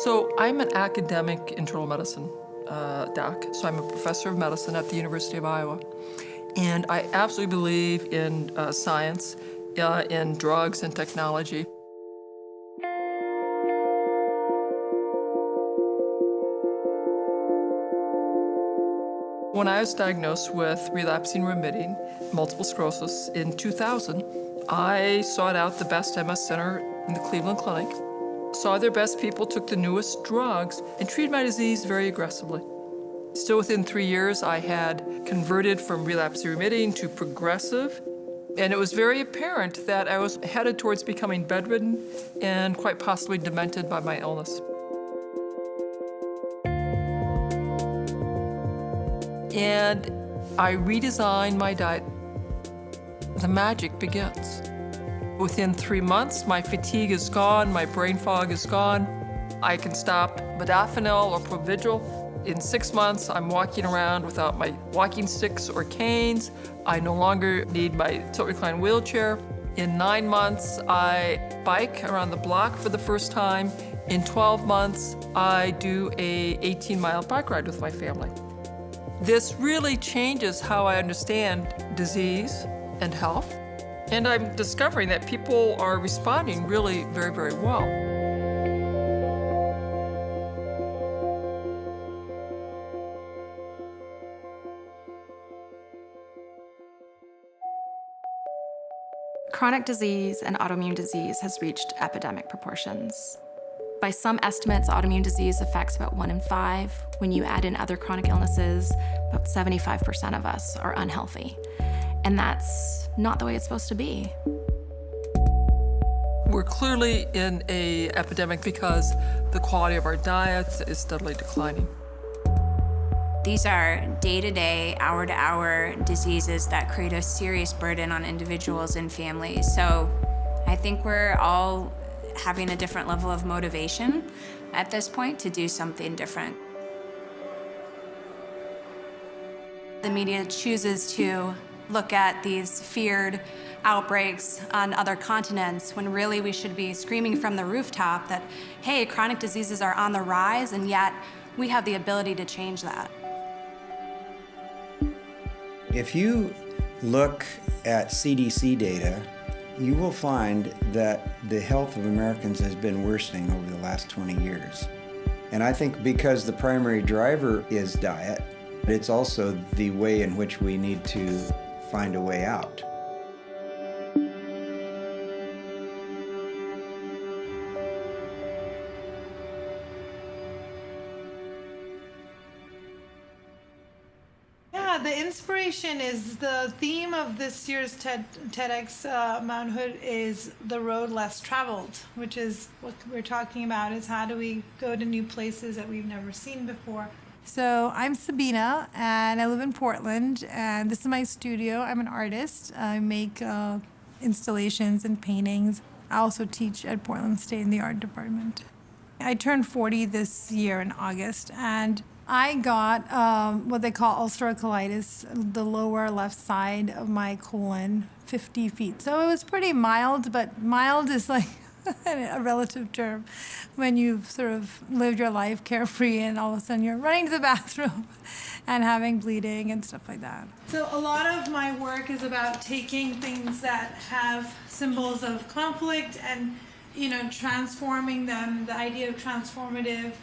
So I'm an academic internal medicine doc. So I'm a professor of medicine at the University of Iowa. And I absolutely believe in science, in drugs and technology. When I was diagnosed with relapsing remitting multiple sclerosis in 2000, I sought out the best MS center in the Cleveland Clinic, saw their best people, took the newest drugs, and treated my disease very aggressively. Still within 3 years, I had converted from relapsing remitting to progressive, and it was very apparent that I was headed towards becoming bedridden and quite possibly demented by my illness. And I redesigned my diet. The magic begins. Within 3 months, my fatigue is gone, my brain fog is gone. I can stop modafinil or Provigil. In 6 months, I'm walking around without my walking sticks or canes. I no longer need my tilt-recline wheelchair. In 9 months, I bike around the block for the first time. In 12 months, I do a 18-mile bike ride with my family. This really changes how I understand disease and health, and I'm discovering that people are responding really very, very well. Chronic disease and autoimmune disease has reached epidemic proportions. By some estimates, autoimmune disease affects about 1 in 5. When you add in other chronic illnesses, about 75% of us are unhealthy. And that's not the way it's supposed to be. We're clearly in an epidemic because the quality of our diet is steadily declining. These are day-to-day, hour-to-hour diseases that create a serious burden on individuals and families. So I think we're all having a different level of motivation at this point to do something different. The media chooses to look at these feared outbreaks on other continents when really we should be screaming from the rooftop that, hey, chronic diseases are on the rise, and yet we have the ability to change that. If you look at CDC data, you will find that the health of Americans has been worsening over the last 20 years. And I think because the primary driver is diet, it's also the way in which we need to find a way out. The inspiration is the theme of this year's TEDx Mount Hood is the road less traveled, which is what we're talking about, is how do we go to new places that we've never seen before. So I'm Sabina, and I live in Portland, and this is my studio. I'm an artist. I make installations and paintings. I also teach at Portland State in the art department. I turned 40 this year in August, and I got what they call ulcerative colitis, the lower left side of my colon, 50 feet. So it was pretty mild, but mild is like a relative term when you've sort of lived your life carefree and all of a sudden you're running to the bathroom and having bleeding and stuff like that. So a lot of my work is about taking things that have symbols of conflict and, transforming them, the idea of transformative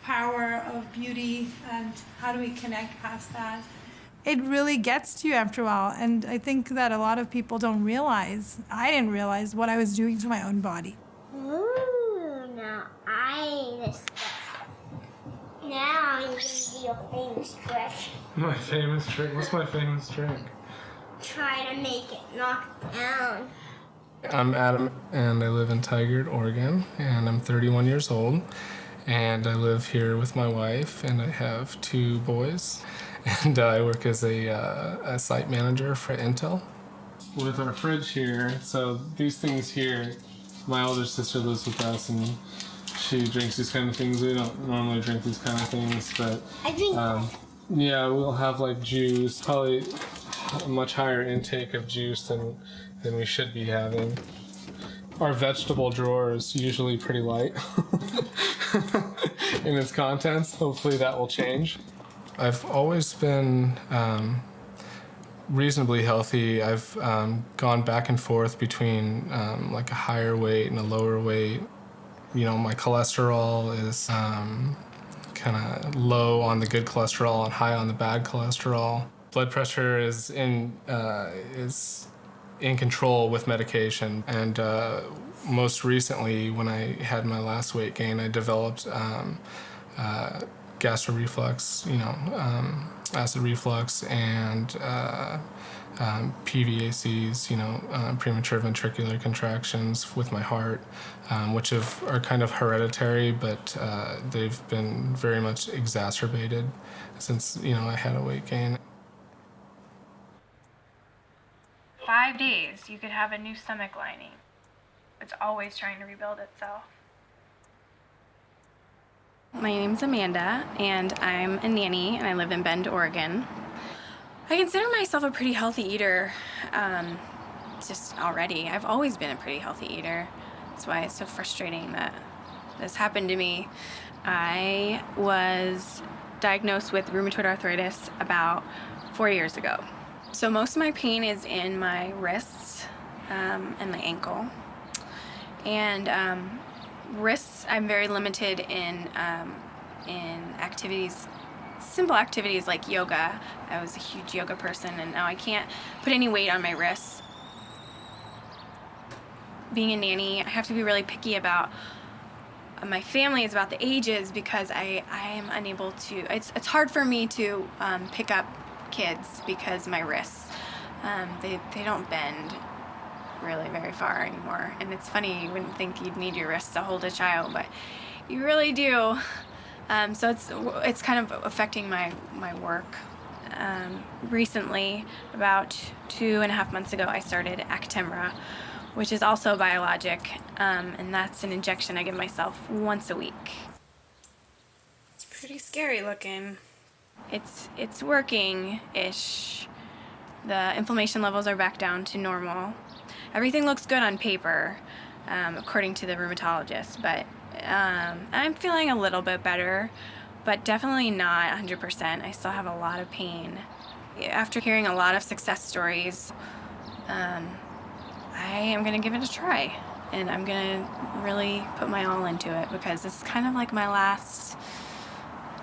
power of beauty, and how do we connect past that. It really gets to you after a while, and I think that a lot of people don't realize, I didn't realize what I was doing to my own body. Ooh, now I'm gonna do your famous trick. My famous trick? What's my famous trick? Try to make it knock down. I'm Adam, and I live in Tigard, Oregon, and I'm 31 years old. And I live here with my wife, and I have 2 boys. And I work as a site manager for Intel. With our fridge here, so these things here, my older sister lives with us, and she drinks these kind of things. We don't normally drink these kind of things, but I drink yeah, we'll have like juice, probably a much higher intake of juice than we should be having. Our vegetable drawer is usually pretty light. in its contents. Hopefully that will change. I've always been reasonably healthy. I've gone back and forth between like a higher weight and a lower weight. You know, my cholesterol is kind of low on the good cholesterol and high on the bad cholesterol. Blood pressure is in control with medication, and most recently, when I had my last weight gain, I developed gastroreflux, acid reflux, and PVACs, premature ventricular contractions with my heart, which are kind of hereditary, but they've been very much exacerbated since, I had a weight gain. 5 days, you could have a new stomach lining. It's always trying to rebuild itself. My name's Amanda, and I'm a nanny, and I live in Bend, Oregon. I consider myself a pretty healthy eater, just already. I've always been a pretty healthy eater. That's why it's so frustrating that this happened to me. I was diagnosed with rheumatoid arthritis about 4 years ago. So most of my pain is in my wrists and my ankle. And wrists, I'm very limited in activities, simple activities like yoga. I was a huge yoga person, and now I can't put any weight on my wrists. Being a nanny, I have to be really picky about my family, is about the ages, because I am unable to, it's hard for me to pick up kids because my wrists, they don't bend really very far anymore. And it's funny, you wouldn't think you'd need your wrists to hold a child, but you really do. So it's kind of affecting my work. Recently, about 2.5 months ago, I started Actemra, which is also biologic, and that's an injection I give myself once a week. It's pretty scary looking. It's working-ish. The inflammation levels are back down to normal. Everything looks good on paper, according to the rheumatologist, but I'm feeling a little bit better, but definitely not 100%. I still have a lot of pain. After hearing a lot of success stories, I am gonna give it a try, and I'm gonna really put my all into it, because it's kind of like my last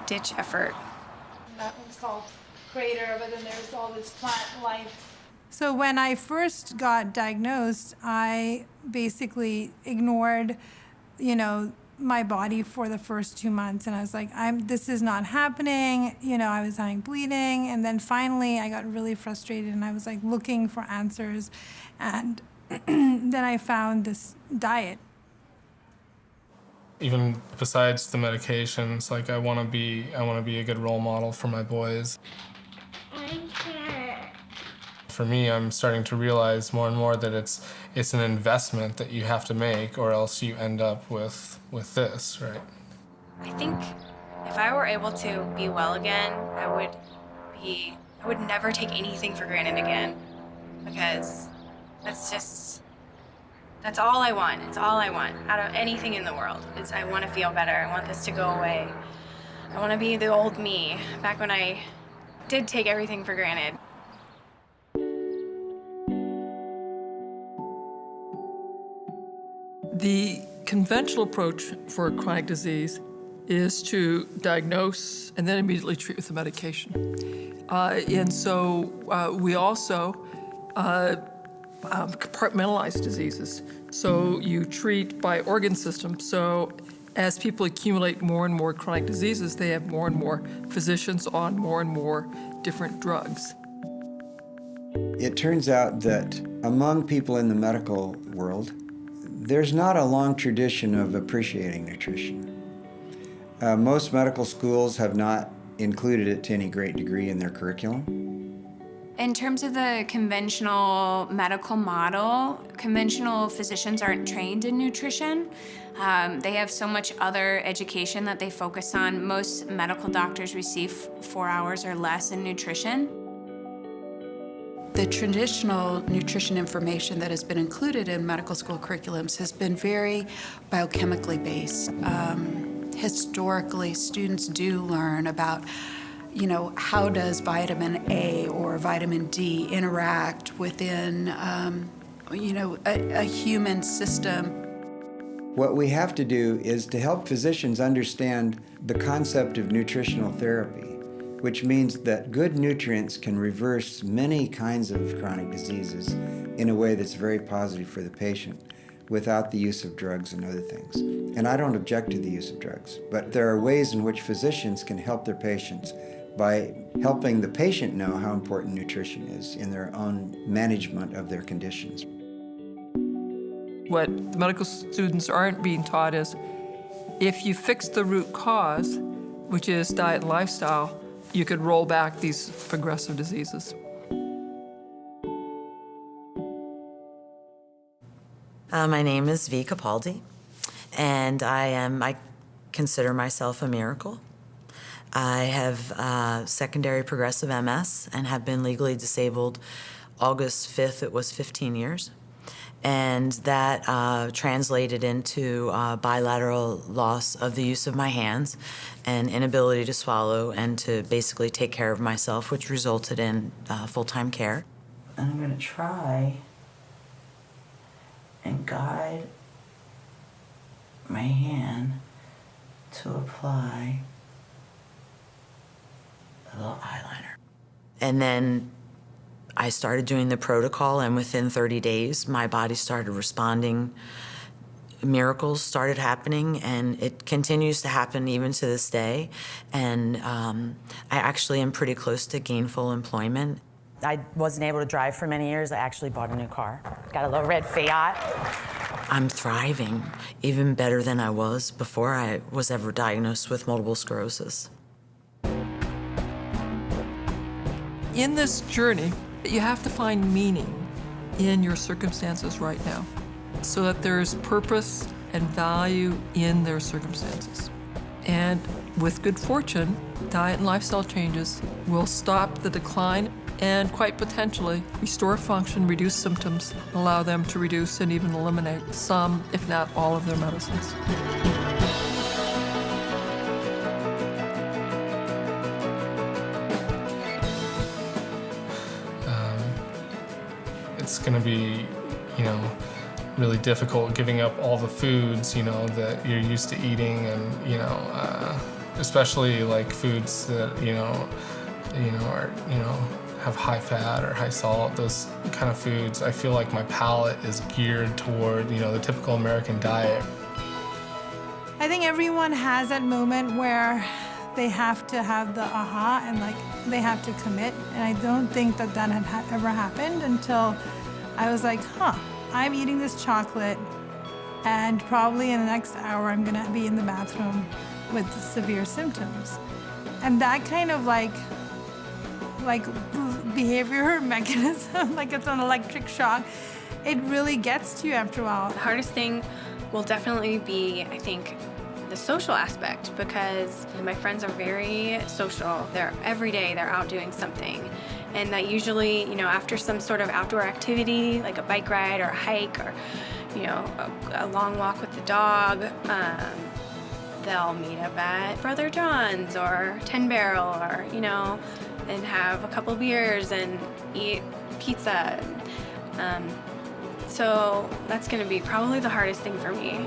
ditch effort. That one's called Crater, but then there's all this plant life. So when I first got diagnosed, I basically ignored, my body for the first 2 months, and I was like, this is not happening. I was having bleeding, and then finally I got really frustrated, and I was like looking for answers, and then I found this diet. Even besides the medications, like I want to be a good role model for my boys. For me, I'm starting to realize more and more that it's an investment that you have to make, or else you end up with this, right? I think if I were able to be well again, I would never take anything for granted again, because that's all I want. It's all I want out of anything in the world. Is I want to feel better. I want this to go away. I want to be the old me, back when I did take everything for granted. The conventional approach for a chronic disease is to diagnose and then immediately treat with the medication. And so we also compartmentalize diseases. So you treat by organ system. So as people accumulate more and more chronic diseases, they have more and more physicians on more and more different drugs. It turns out that among people in the medical world, there's not a long tradition of appreciating nutrition. Most medical schools have not included it to any great degree in their curriculum. In terms of the conventional medical model, conventional physicians aren't trained in nutrition. They have so much other education that they focus on. Most medical doctors receive 4 hours or less in nutrition. The traditional nutrition information that has been included in medical school curriculums has been very biochemically based. historically, students do learn about, how does vitamin A or vitamin D interact within, a human system. What we have to do is to help physicians understand the concept of nutritional therapy, which means that good nutrients can reverse many kinds of chronic diseases in a way that's very positive for the patient without the use of drugs and other things. And I don't object to the use of drugs, but there are ways in which physicians can help their patients by helping the patient know how important nutrition is in their own management of their conditions. What the medical students aren't being taught is if you fix the root cause, which is diet and lifestyle, you could roll back these progressive diseases. My name is V. Capaldi, and I consider myself a miracle. I have secondary progressive MS and have been legally disabled. August 5th, it was 15 years. And that translated into bilateral loss of the use of my hands and inability to swallow and to basically take care of myself, which resulted in full-time care. And I'm gonna try and guide my hand to apply a little eyeliner. And then I started doing the protocol, and within 30 days, my body started responding. Miracles started happening, and it continues to happen even to this day. And I actually am pretty close to gainful employment. I wasn't able to drive for many years. I actually bought a new car. Got a little red Fiat. I'm thriving, even better than I was before I was ever diagnosed with multiple sclerosis. In this journey, you have to find meaning in your circumstances right now so that there's purpose and value in their circumstances. And with good fortune, diet and lifestyle changes will stop the decline and quite potentially restore function, reduce symptoms, allow them to reduce and even eliminate some, if not all, of their medicines. It's going to be, really difficult giving up all the foods, that you're used to eating, and especially like foods that are have high fat or high salt. Those kind of foods, I feel like my palate is geared toward the typical American diet. I think everyone has that moment where they have to have the aha and they have to commit. And I don't think that had ever happened until I was like, I'm eating this chocolate and probably in the next hour I'm gonna be in the bathroom with severe symptoms. And that kind of like behavior mechanism, like it's an electric shock, it really gets to you after a while. The hardest thing will definitely be, I think, the social aspect, because my friends are very social. Every day they're out doing something. And that usually, after some sort of outdoor activity, like a bike ride or a hike or, a long walk with the dog, they'll meet up at Brother John's or 10 Barrel or, and have a couple beers and eat pizza. So that's gonna be probably the hardest thing for me.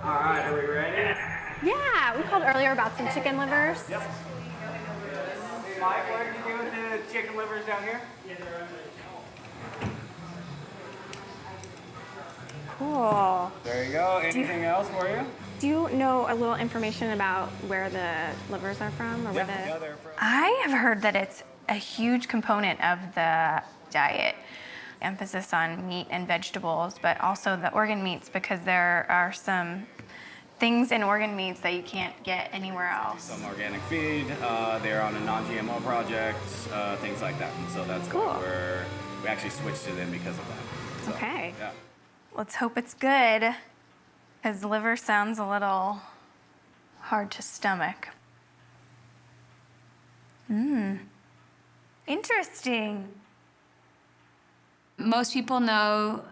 All right, are we ready? Yeah, we called earlier about some chicken livers. Yep. Mike, what did you do with the chicken livers down here? Cool. There you go. Anything else for you? Do you know a little information about where the livers are from, or where they're from. I have heard that it's a huge component of the diet. Emphasis on meat and vegetables, but also the organ meats, because there are some things in organ meats that you can't get anywhere else. Some organic feed, they're on a non-GMO project, things like that. And so that's cool. We actually switched to them because of that. So, okay. Yeah. Let's hope it's good, because liver sounds a little hard to stomach. Interesting. Most people know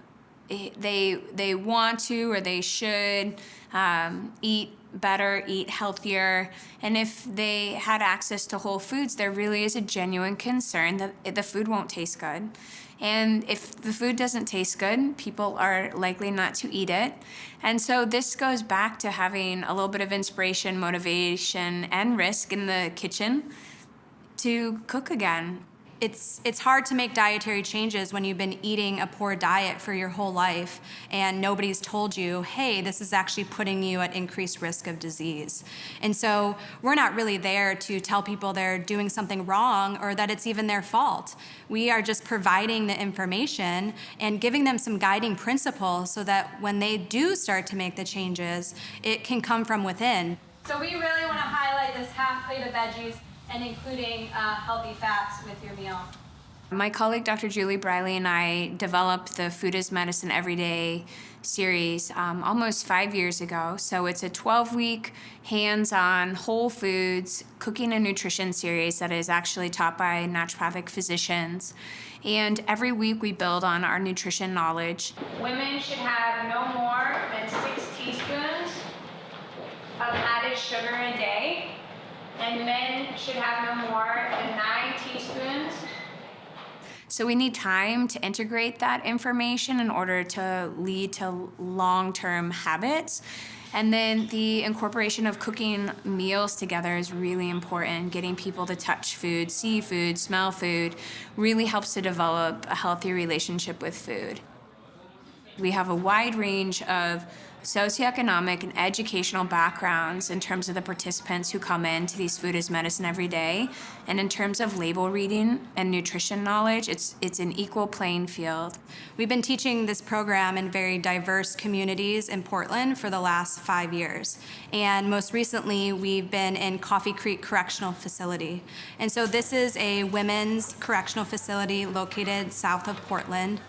they want to or they should eat better, eat healthier. And if they had access to whole foods, there really is a genuine concern that the food won't taste good. And if the food doesn't taste good, people are likely not to eat it. And so this goes back to having a little bit of inspiration, motivation, and risk in the kitchen to cook again. It's hard to make dietary changes when you've been eating a poor diet for your whole life and nobody's told you, hey, this is actually putting you at increased risk of disease. And so we're not really there to tell people they're doing something wrong or that it's even their fault. We are just providing the information and giving them some guiding principles so that when they do start to make the changes, it can come from within. So we really want to highlight this half plate of veggies and including healthy fats with your meal. My colleague, Dr. Julie Briley, and I developed the Food as Medicine Everyday series almost 5 years ago. So it's a 12-week hands-on whole foods cooking and nutrition series that is actually taught by naturopathic physicians. And every week we build on our nutrition knowledge. Women should have no more than 6 teaspoons of added sugar a day, and men should have no more than 9 teaspoons. So we need time to integrate that information in order to lead to long-term habits. And then the incorporation of cooking meals together is really important. Getting people to touch food, see food, smell food, really helps to develop a healthy relationship with food. We have a wide range of socioeconomic and educational backgrounds in terms of the participants who come into these Food as Medicine every day. And in terms of label reading and nutrition knowledge, it's an equal playing field. We've been teaching this program in very diverse communities in Portland for the last 5 years. And most recently, we've been in Coffee Creek Correctional Facility. And so this is a women's correctional facility located south of Portland.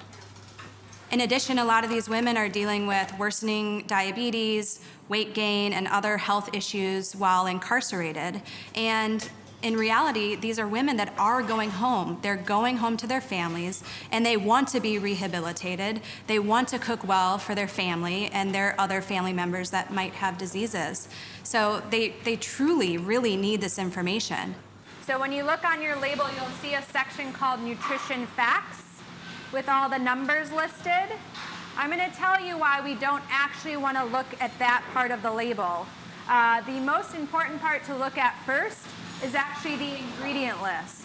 In addition, a lot of these women are dealing with worsening diabetes, weight gain, and other health issues while incarcerated. And in reality, these are women that are going home. They're going home to their families, and they want to be rehabilitated. They want to cook well for their family and their other family members that might have diseases. So they truly, really need this information. So when you look on your label, you'll see a section called Nutrition Facts with all the numbers listed. I'm going to tell you why we don't actually want to look at that part of the label. The most important part to look at first is actually the ingredient list.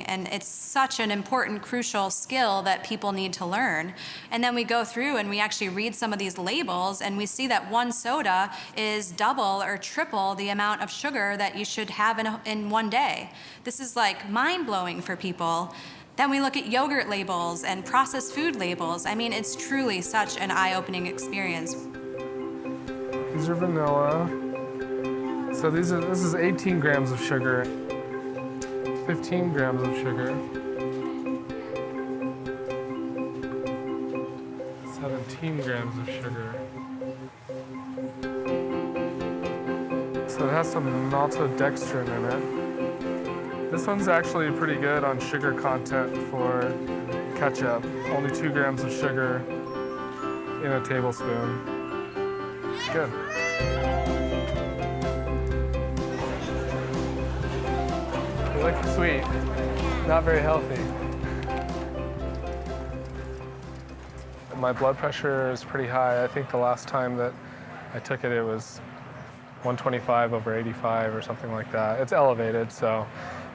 And it's such an important, crucial skill that people need to learn. And then we go through and we actually read some of these labels and we see that one soda is double or triple the amount of sugar that you should have in one day. This is like mind-blowing for people. Then we look at yogurt labels and processed food labels. I mean, it's truly such an eye-opening experience. These are vanilla. So this is 18 grams of sugar, 15 grams of sugar, 17 grams of sugar. So it has some maltodextrin in it. This one's actually pretty good on sugar content for ketchup. Only 2 grams of sugar in a tablespoon. Good. You like it sweet, not very healthy. My blood pressure is pretty high. I think the last time that I took it, it was 125/85 or something like that. It's elevated, so.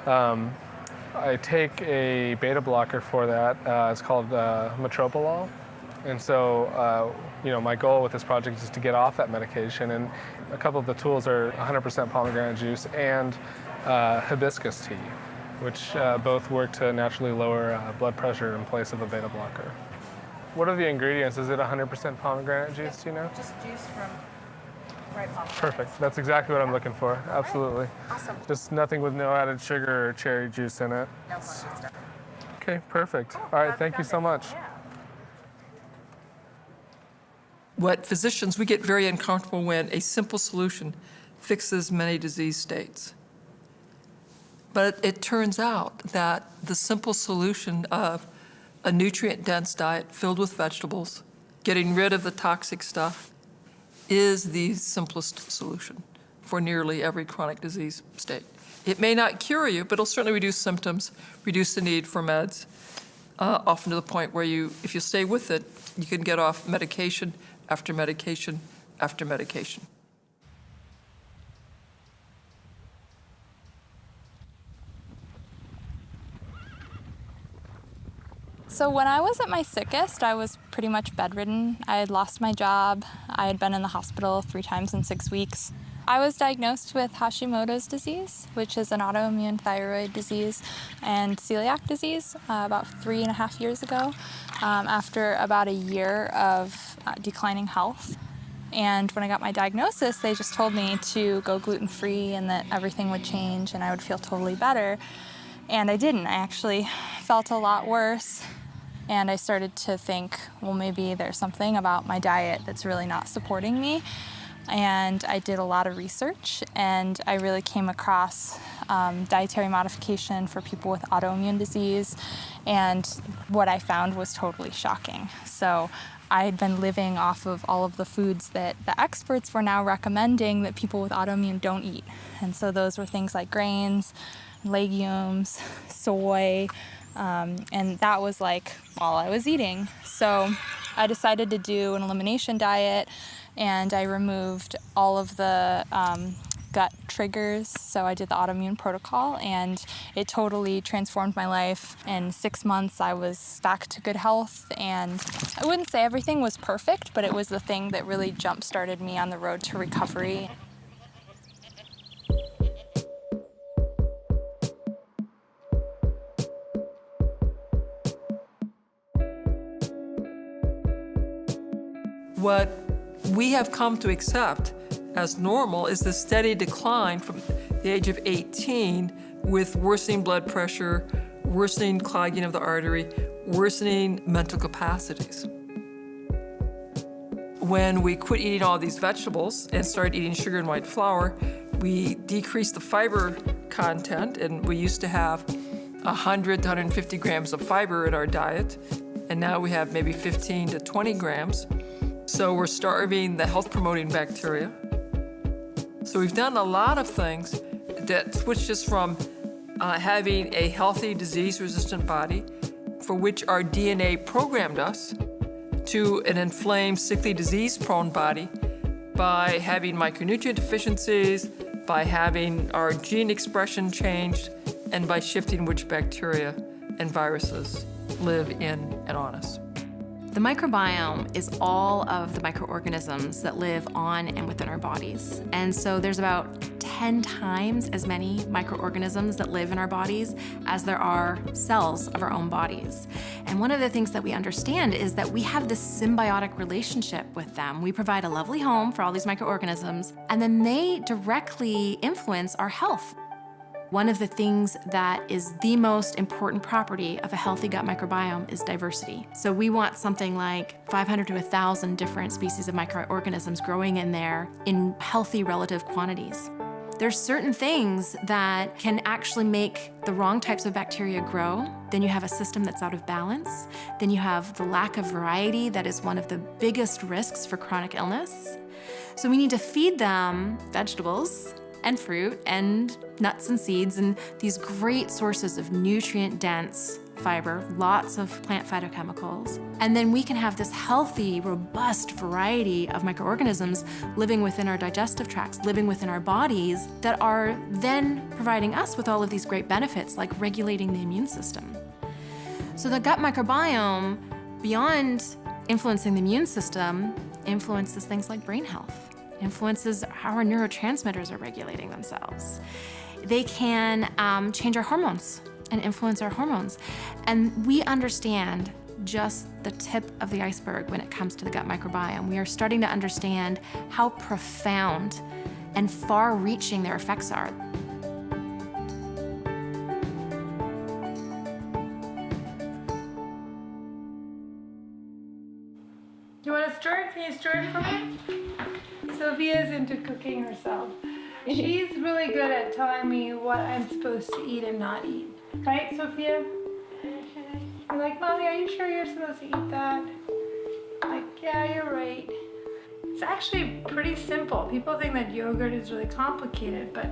I take a beta blocker for that. It's called metoprolol. And so, my goal with this project is to get off that medication. And a couple of the tools are 100% pomegranate juice and hibiscus tea, which both work to naturally lower blood pressure in place of a beta blocker. What are the ingredients? Is it 100% pomegranate juice, do you know? Just juice from ripe pomegranates. Perfect. That's exactly what I'm looking for. Absolutely. Right. Awesome. Just nothing with no added sugar or cherry juice in it. No stuff. Okay, perfect. Cool. All right, thank you so much. Yeah. What physicians, we get very uncomfortable when a simple solution fixes many disease states. But it turns out that the simple solution of a nutrient-dense diet filled with vegetables getting rid of the toxic stuff, is the simplest solution for nearly every chronic disease state. It may not cure you, but it'll certainly reduce symptoms, reduce the need for meds, often to the point where if you stay with it, you can get off medication after medication after medication. So when I was at my sickest, I was pretty much bedridden. I had lost my job. I had been in the hospital 3 times in 6 weeks. I was diagnosed with Hashimoto's disease, which is an autoimmune thyroid disease, and celiac disease about 3.5 years ago, after about a year of declining health. And when I got my diagnosis, they just told me to go gluten-free and that everything would change and I would feel totally better. And I didn't. I actually felt a lot worse. And I started to think, well, maybe there's something about my diet that's really not supporting me. And I did a lot of research, and I really came across dietary modification for people with autoimmune disease. And what I found was totally shocking. So I had been living off of all of the foods that the experts were now recommending that people with autoimmune don't eat. And so those were things like grains, legumes, soy, and that was like all I was eating. So I decided to do an elimination diet, and I removed all of the gut triggers. So I did the autoimmune protocol, and it totally transformed my life. In 6 months, I was back to good health, and I wouldn't say everything was perfect, but it was the thing that really jump-started me on the road to recovery. What we have come to accept as normal is the steady decline from the age of 18 with worsening blood pressure, worsening clogging of the artery, worsening mental capacities. When we quit eating all these vegetables and started eating sugar and white flour, we decreased the fiber content, and we used to have 100 to 150 grams of fiber in our diet, and now we have maybe 15 to 20 grams. So we're starving the health-promoting bacteria. So we've done a lot of things that switched us from having a healthy, disease-resistant body, for which our DNA programmed us, to an inflamed, sickly, disease-prone body by having micronutrient deficiencies, by having our gene expression changed, and by shifting which bacteria and viruses live in and on us. The microbiome is all of the microorganisms that live on and within our bodies. And so there's about 10 times as many microorganisms that live in our bodies as there are cells of our own bodies. And one of the things that we understand is that we have this symbiotic relationship with them. We provide a lovely home for all these microorganisms, and then they directly influence our health. One of the things that is the most important property of a healthy gut microbiome is diversity. So we want something like 500 to 1,000 different species of microorganisms growing in there in healthy relative quantities. There's certain things that can actually make the wrong types of bacteria grow. Then you have a system that's out of balance. Then you have the lack of variety that is one of the biggest risks for chronic illness. So we need to feed them vegetables and fruit and nuts and seeds and these great sources of nutrient-dense fiber, lots of plant phytochemicals. And then we can have this healthy, robust variety of microorganisms living within our digestive tracts, living within our bodies, that are then providing us with all of these great benefits, like regulating the immune system. So the gut microbiome, beyond influencing the immune system, influences things like brain health, influences how our neurotransmitters are regulating themselves. They can change our hormones and influence our hormones. And we understand just the tip of the iceberg when it comes to the gut microbiome. We are starting to understand how profound and far-reaching their effects are. Do you want to stir it? Can you stir it for me? Sophia's into cooking herself. She's really good at telling me what I'm supposed to eat and not eat. Right, Sophia? You're like, Mommy, are you sure you're supposed to eat that? Like, yeah, you're right. It's actually pretty simple. People think that yogurt is really complicated, but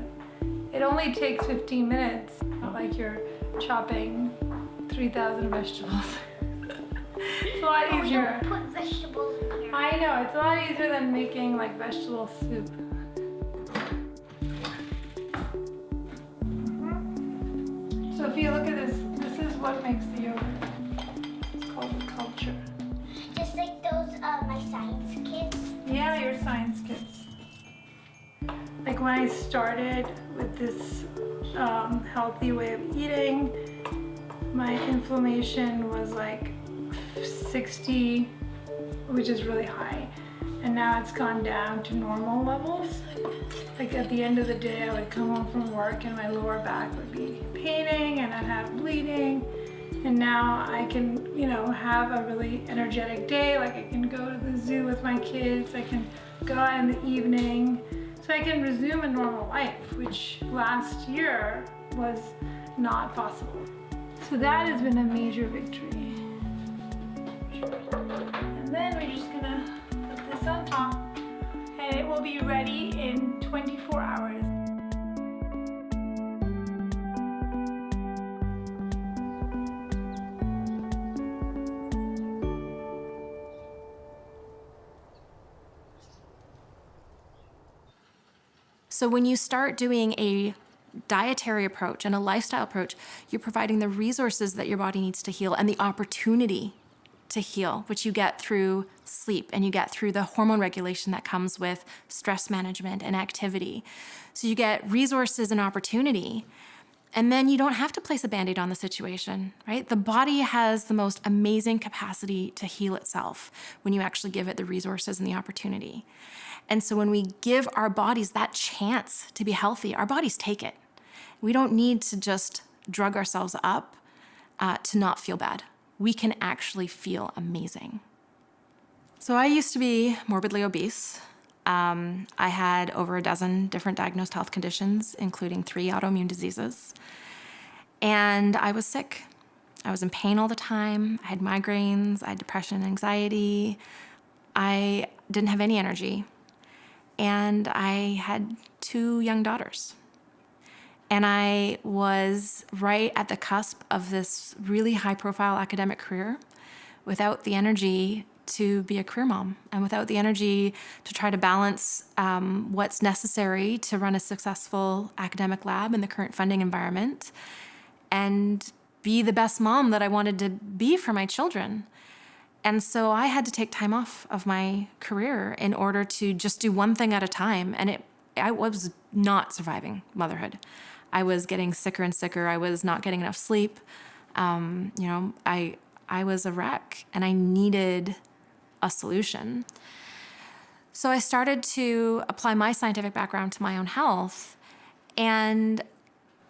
it only takes 15 minutes. Not like you're chopping 3,000 vegetables. It's a lot easier. We don't put vegetables in here. I know, it's a lot easier than making like vegetable soup. So if you look at this, this is what makes the yogurt. It's called the culture. Just like those, my science kids. Yeah, your science kids. Like when I started with this healthy way of eating, my inflammation was like 60, which is really high. And now it's gone down to normal levels. Like at the end of the day, I would come home from work and my lower back would be paining and I'd have bleeding. And now I can, you know, have a really energetic day. Like I can go to the zoo with my kids. I can go out in the evening. So I can resume a normal life, which last year was not possible. So that has been a major victory. And then we're just gonna put this on top and it will be ready in 24 hours. So when you start doing a dietary approach and a lifestyle approach, you're providing the resources that your body needs to heal and the opportunity to heal, which you get through sleep and you get through the hormone regulation that comes with stress management and activity. So you get resources and opportunity, and then you don't have to place a Band-Aid on the situation, right? The body has the most amazing capacity to heal itself when you actually give it the resources and the opportunity. And so when we give our bodies that chance to be healthy, our bodies take it. We don't need to just drug ourselves up to not feel bad. We can actually feel amazing. So I used to be morbidly obese. I had over a dozen different diagnosed health conditions, including 3 autoimmune diseases. And I was sick. I was in pain all the time. I had migraines. I had depression and anxiety. I didn't have any energy. And I had 2 young daughters. And I was right at the cusp of this really high-profile academic career without the energy to be a career mom and without the energy to try to balance what's necessary to run a successful academic lab in the current funding environment and be the best mom that I wanted to be for my children. And so I had to take time off of my career in order to just do one thing at a time. And I was not surviving motherhood. I was getting sicker and sicker. I was not getting enough sleep. I was a wreck and I needed a solution. So I started to apply my scientific background to my own health and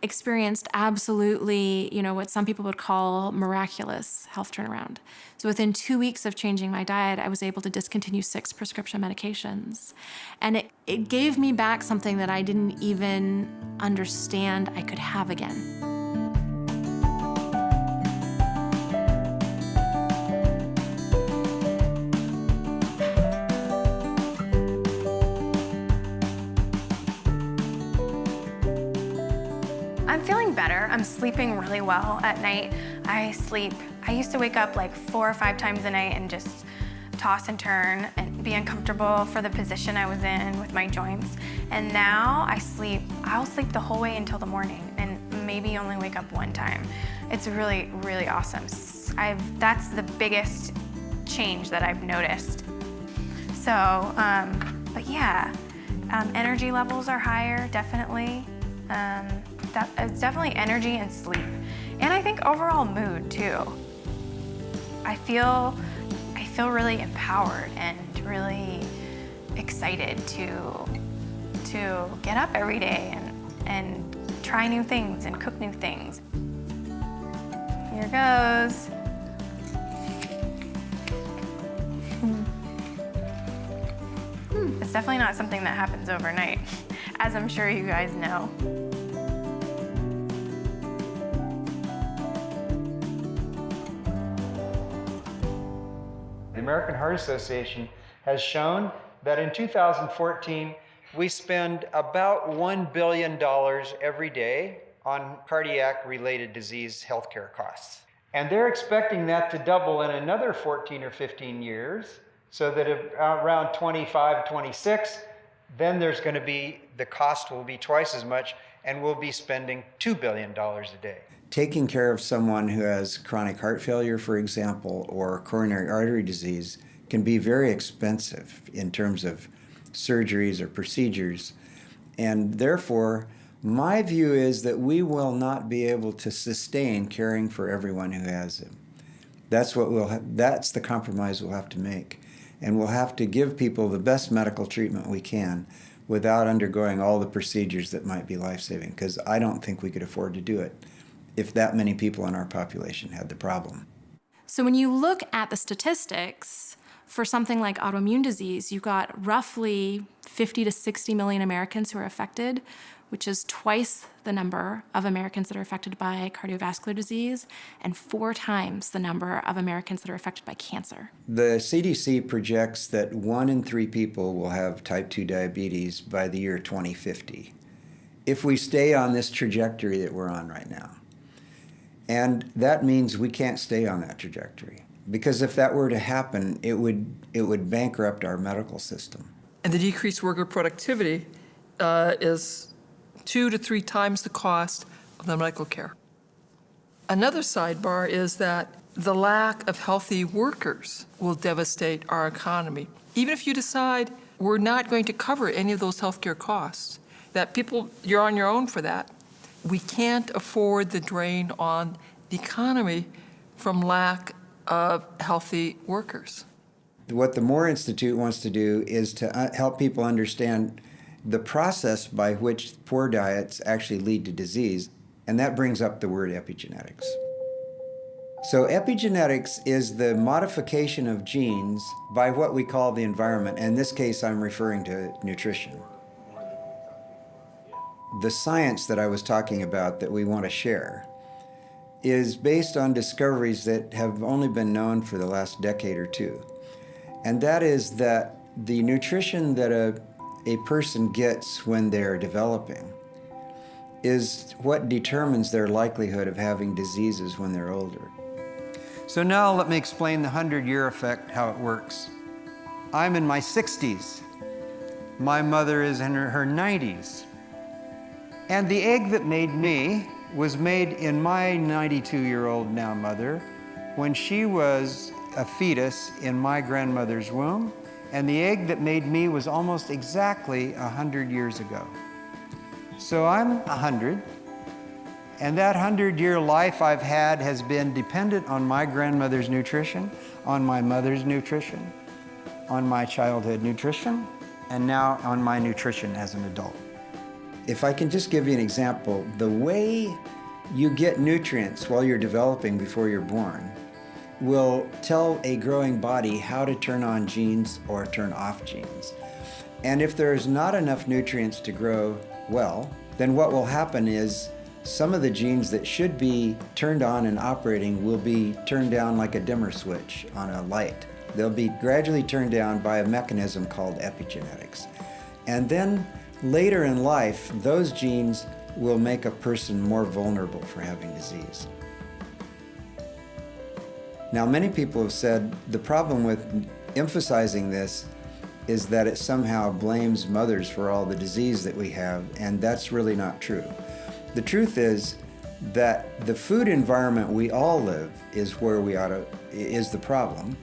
experienced absolutely, what some people would call miraculous health turnaround. So within 2 weeks of changing my diet, I was able to discontinue 6 prescription medications. And it gave me back something that I didn't even understand I could have again. I'm feeling better. I'm sleeping really well at night. I used to wake up like 4 or 5 times a night and just toss and turn and be uncomfortable for the position I was in with my joints. And now I'll sleep the whole way until the morning and maybe only wake up 1 time. It's really, really awesome. That's the biggest change that I've noticed. So, but yeah, energy levels are higher, definitely. It's definitely energy and sleep. And I think overall mood too. I feel really empowered and really excited to get up every day and try new things and cook new things. Here goes. It's definitely not something that happens overnight, as I'm sure you guys know. American Heart Association has shown that in 2014, we spend about $1 billion every day on cardiac-related disease healthcare costs. And they're expecting that to double in another 14 or 15 years, so that around 25, 26, then there's going to be, the cost will be twice as much, and we'll be spending $2 billion a day. Taking care of someone who has chronic heart failure, for example, or coronary artery disease can be very expensive in terms of surgeries or procedures. And therefore, my view is that we will not be able to sustain caring for everyone who has it. That's the compromise we'll have to make. And we'll have to give people the best medical treatment we can without undergoing all the procedures that might be life-saving, because I don't think we could afford to do it if that many people in our population had the problem. So when you look at the statistics, for something like autoimmune disease, you've got roughly 50 to 60 million Americans who are affected, which is twice the number of Americans that are affected by cardiovascular disease and 4 times the number of Americans that are affected by cancer. The CDC projects that 1 in 3 people will have type 2 diabetes by the year 2050, if we stay on this trajectory that we're on right now. And that means we can't stay on that trajectory, because if that were to happen, it would bankrupt our medical system. And the decreased worker productivity is 2 to 3 times the cost of the medical care. Another sidebar is that the lack of healthy workers will devastate our economy. Even if you decide we're not going to cover any of those healthcare costs, that people, you're on your own for that, we can't afford the drain on the economy from lack of healthy workers. What the Moore Institute wants to do is to help people understand the process by which poor diets actually lead to disease, and that brings up the word epigenetics. So epigenetics is the modification of genes by what we call the environment. In this case, I'm referring to nutrition. The science that I was talking about that we want to share is based on discoveries that have only been known for the last decade or two. And that is that the nutrition that a person gets when they're developing is what determines their likelihood of having diseases when they're older. So now let me explain the 100-year effect, how it works. I'm in my 60s. My mother is in her 90s. And the egg that made me was made in my 92-year-old now mother when she was a fetus in my grandmother's womb. And the egg that made me was almost exactly 100 years ago. So I'm 100, and that 100-year life I've had has been dependent on my grandmother's nutrition, on my mother's nutrition, on my childhood nutrition, and now on my nutrition as an adult. If I can just give you an example, the way you get nutrients while you're developing before you're born will tell a growing body how to turn on genes or turn off genes. And if there's not enough nutrients to grow well, then what will happen is some of the genes that should be turned on and operating will be turned down like a dimmer switch on a light. They'll be gradually turned down by a mechanism called epigenetics. And then later in life, those genes will make a person more vulnerable for having disease. Now, many people have said the problem with emphasizing this is that it somehow blames mothers for all the disease that we have, and that's really not true. The truth is that the food environment we all live is where is the problem.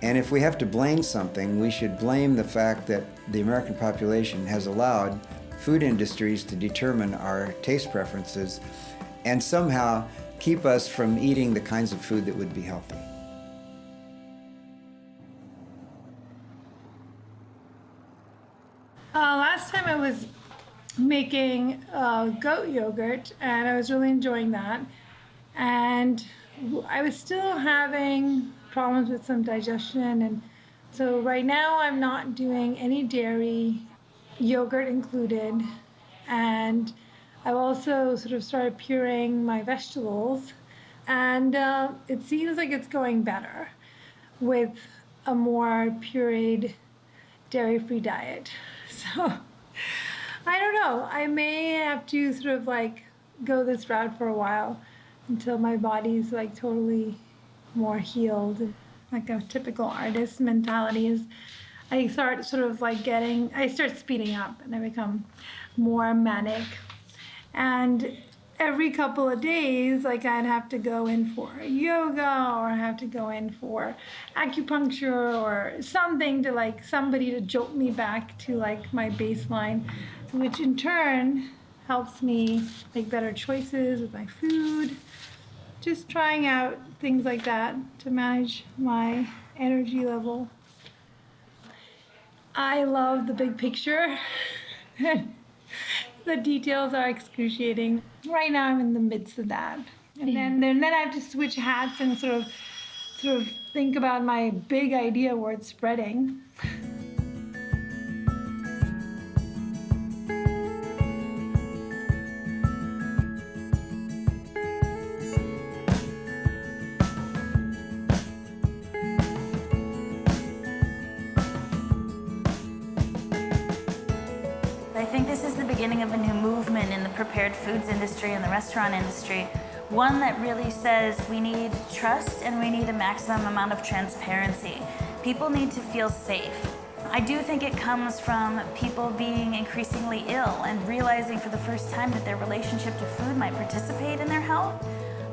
And if we have to blame something, we should blame the fact that the American population has allowed food industries to determine our taste preferences and somehow keep us from eating the kinds of food that would be healthy. Last time I was making goat yogurt, and I was really enjoying that. And I was still having problems with some digestion, and so right now I'm not doing any dairy, yogurt included, and I've also sort of started pureeing my vegetables, and it seems like it's going better with a more pureed, dairy-free diet. So I don't know. I may have to sort of like go this route for a while until my body's like totally more healed. Like a typical artist mentality is I start sort of like I start speeding up and I become more manic. And every couple of days, like I'd have to go in for yoga or I have to go in for acupuncture or something to like somebody to jolt me back to like my baseline, which in turn helps me make better choices with my food. Just trying out things like that to manage my energy level. I love the big picture. The details are excruciating. Right now I'm in the midst of that. And then I have to switch hats and sort of think about my big idea where it's spreading. I think this is the beginning of a new movement in the prepared foods industry and the restaurant industry. One that really says we need trust and we need a maximum amount of transparency. People need to feel safe. I do think it comes from people being increasingly ill and realizing for the first time that their relationship to food might participate in their health.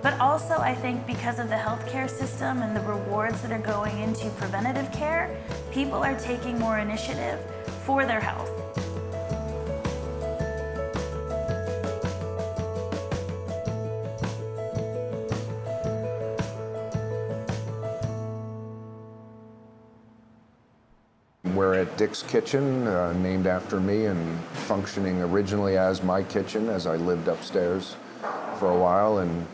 But also I think because of the healthcare system and the rewards that are going into preventative care, people are taking more initiative for their health. We're at Dick's Kitchen, named after me and functioning originally as my kitchen as I lived upstairs for a while and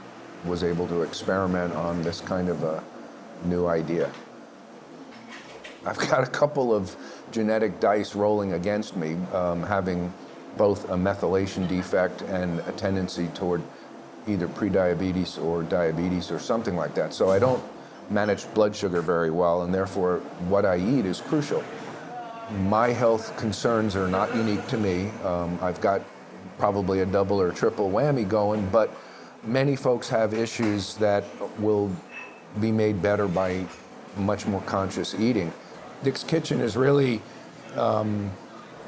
was able to experiment on this kind of a new idea. I've got a couple of genetic dice rolling against me, having both a methylation defect and a tendency toward either prediabetes or diabetes or something like that. So I don't manage blood sugar very well, and therefore what I eat is crucial. My health concerns are not unique to me. I've got probably a double or triple whammy going, but many folks have issues that will be made better by much more conscious eating. Dick's Kitchen is really an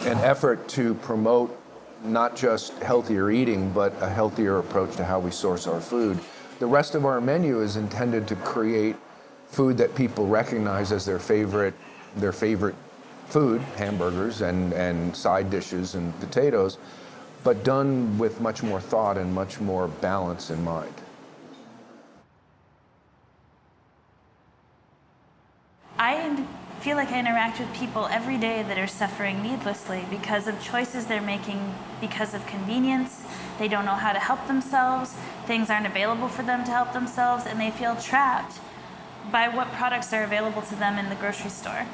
effort to promote not just healthier eating, but a healthier approach to how we source our food. The rest of our menu is intended to create food that people recognize as their favorite food, hamburgers and side dishes and potatoes, but done with much more thought and much more balance in mind. I feel like I interact with people every day that are suffering needlessly because of choices they're making because of convenience. They don't know how to help themselves, things aren't available for them to help themselves, and they feel trapped by what products are available to them in the grocery store.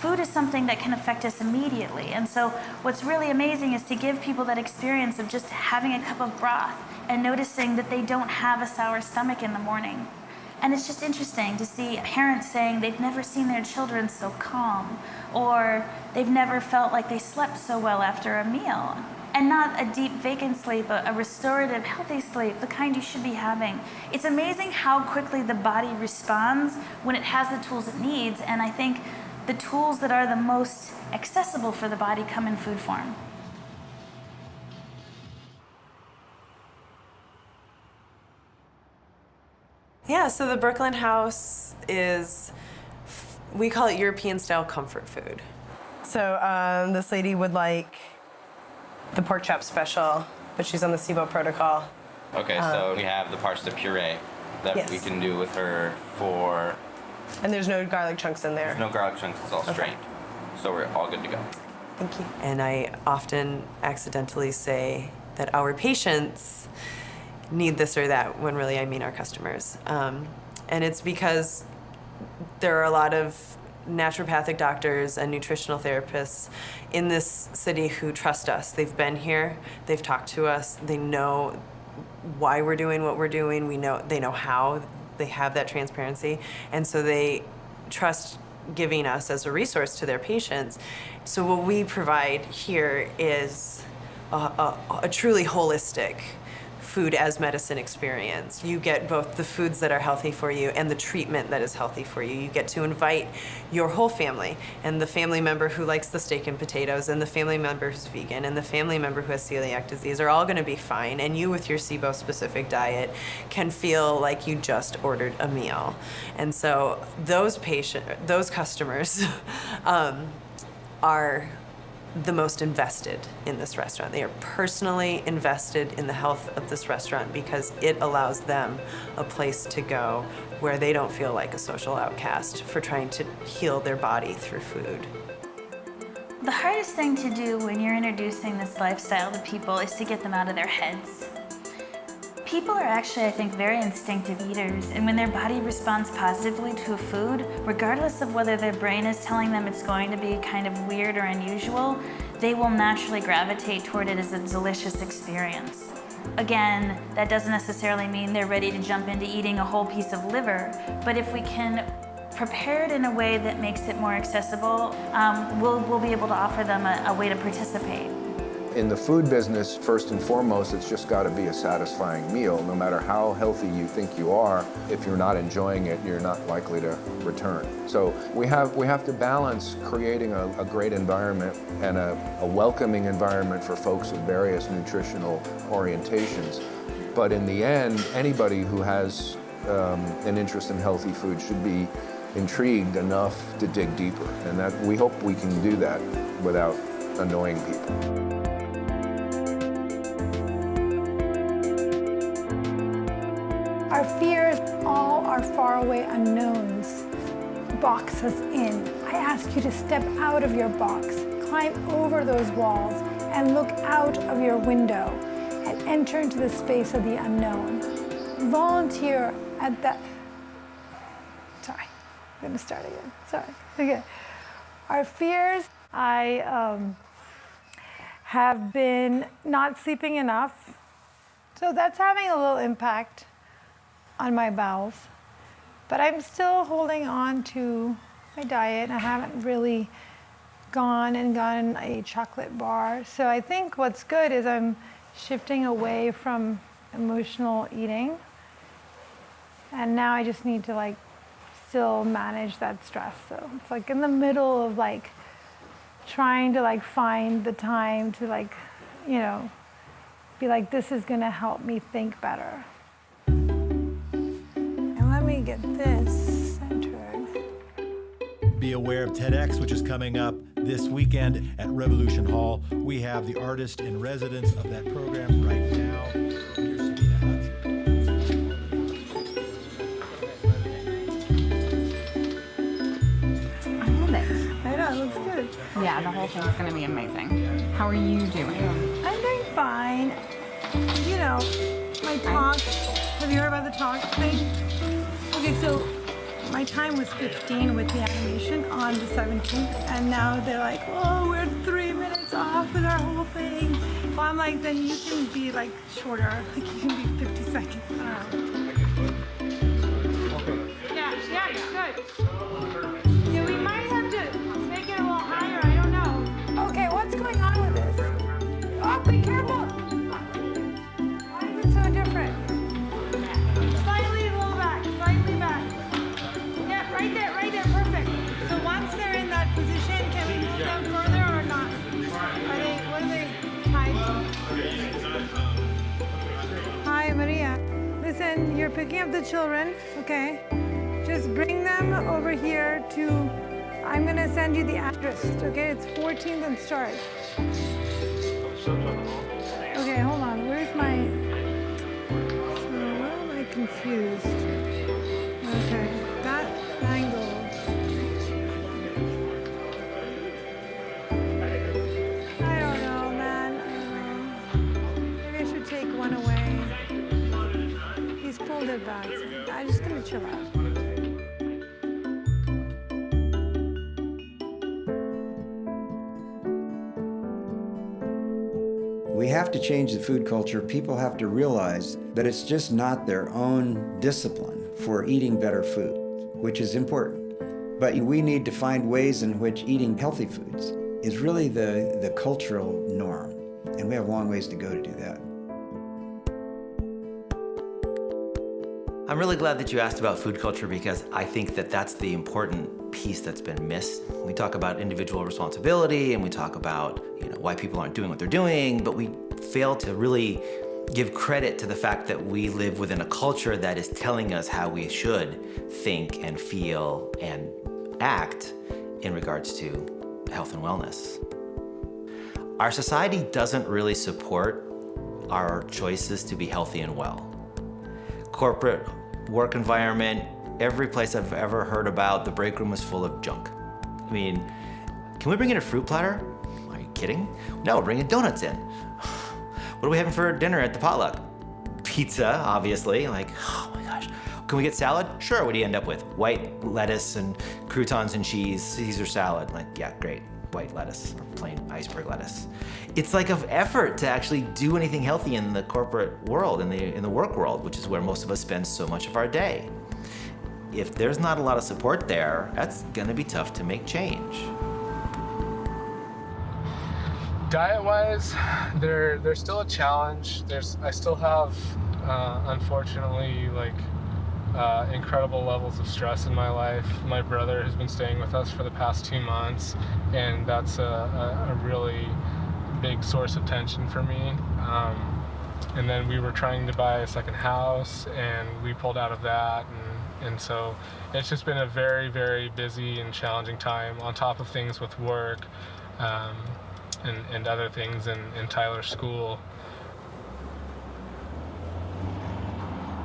Food is something that can affect us immediately, and so what's really amazing is to give people that experience of just having a cup of broth and noticing that they don't have a sour stomach in the morning. And it's just interesting to see parents saying they've never seen their children so calm, or they've never felt like they slept so well after a meal. And not a deep vacant sleep, but a restorative, healthy sleep, the kind you should be having. It's amazing how quickly the body responds when it has the tools it needs, and I think the tools that are the most accessible for the body come in food form. Yeah, so the Brooklyn House is, we call it European style comfort food. So this lady would like the pork chop special, but she's on the SIBO protocol. Okay, so we have the pasta puree that Yes. we can do with her for... And there's no garlic chunks in there. There's no garlic chunks, it's all strained. So we're all good to go. Thank you. And I often accidentally say that our patients need this or that when really I mean our customers. And it's because there are a lot of naturopathic doctors and nutritional therapists in this city who trust us. They've been here, they've talked to us, they know why we're doing what we're doing. They know how. They have that transparency, and so they trust giving us as a resource to their patients. So what we provide here is a truly holistic food as medicine experience. You get both the foods that are healthy for you and the treatment that is healthy for you. You get to invite your whole family, and the family member who likes the steak and potatoes, and the family member who's vegan, and the family member who has celiac disease are all gonna be fine, and you with your SIBO-specific diet can feel like you just ordered a meal. And so those customers are the most invested in this restaurant. They are personally invested in the health of this restaurant because it allows them a place to go where they don't feel like a social outcast for trying to heal their body through food. The hardest thing to do when you're introducing this lifestyle to people is to get them out of their heads. People are actually, I think, very instinctive eaters, and when their body responds positively to a food, regardless of whether their brain is telling them it's going to be kind of weird or unusual, they will naturally gravitate toward it as a delicious experience. Again, that doesn't necessarily mean they're ready to jump into eating a whole piece of liver, but if we can prepare it in a way that makes it more accessible, we'll be able to offer them a way to participate. In the food business, first and foremost, it's just got to be a satisfying meal. No matter how healthy you think you are, if you're not enjoying it, you're not likely to return. So we have to balance creating a great environment and a welcoming environment for folks with various nutritional orientations. But in the end, anybody who has an interest in healthy food should be intrigued enough to dig deeper. And that we hope we can do that without annoying people. Our fears all are faraway unknowns. Box us in. I ask you to step out of your box, climb over those walls, and look out of your window and enter into the space of the unknown. Volunteer at that. Sorry, I'm gonna start again. Sorry. Okay. Our fears, I have been not sleeping enough, so that's having a little impact on my bowels, but I'm still holding on to my diet. I haven't really gone and gotten a chocolate bar. So I think what's good is I'm shifting away from emotional eating, and now I just need to still manage that stress. So it's in the middle of trying to find the time to be this is gonna help me think better. Let me get this centered. Be aware of TEDx, which is coming up this weekend at Revolution Hall. We have the artist in residence of that program right now. I love it. I know, it looks good. Yeah, the whole thing's gonna be amazing. How are you doing? I'm doing fine. You know, my talk. Have you heard about the talk thing? Okay, so my time was 15 with the animation on the 17th, and now they're like, oh, we're 3 minutes off with our whole thing. Well, I'm like, then you can be shorter. You can be 50 seconds. Yeah, good. Yeah, we might have to make it a little higher. I don't know. Okay, what's going on with this? Oh, be careful. Why is it so different? Right there, perfect. So once they're in that position, can we move them further or not? What are they tied to? Hi, Maria. Listen, you're picking up the children, okay? Just bring them over here to, I'm gonna send you the address, okay? It's 14th and Start. Okay, hold on, where's my, why am I confused? Okay, that angle. I don't know, man. I don't know. Maybe I should take one away. He's pulled it back. So I'm just gonna chill out. We have to change the food culture. People have to realize that it's just not their own discipline for eating better food, which is important. But we need to find ways in which eating healthy foods is really the cultural norm. And we have long ways to go to do that. I'm really glad that you asked about food culture because I think that that's the important piece that's been missed. We talk about individual responsibility and we talk about why people aren't doing what they're doing, but we fail to really give credit to the fact that we live within a culture that is telling us how we should think and feel and act in regards to health and wellness. Our society doesn't really support our choices to be healthy and well. Corporate work environment, every place I've ever heard about, the break room was full of junk. I mean, can we bring in a fruit platter? Are you kidding? No, we're bringing donuts in. What are we having for dinner at the potluck? Pizza, obviously. Like, oh my gosh. Can we get salad? Sure, what do you end up with? White lettuce and croutons and cheese, Caesar salad. Like, yeah, great. White lettuce, or plain iceberg lettuce. It's like an effort to actually do anything healthy in the corporate world, in the work world, which is where most of us spend so much of our day. If there's not a lot of support there, that's gonna be tough to make change. Diet-wise, there's still a challenge. I still have, unfortunately, incredible levels of stress in my life. My brother has been staying with us for the past 2 months, and that's a really big source of tension for me. And then we were trying to buy a second house, and we pulled out of that, and so it's just been a very, very busy and challenging time, on top of things with work and other things in Tyler's school.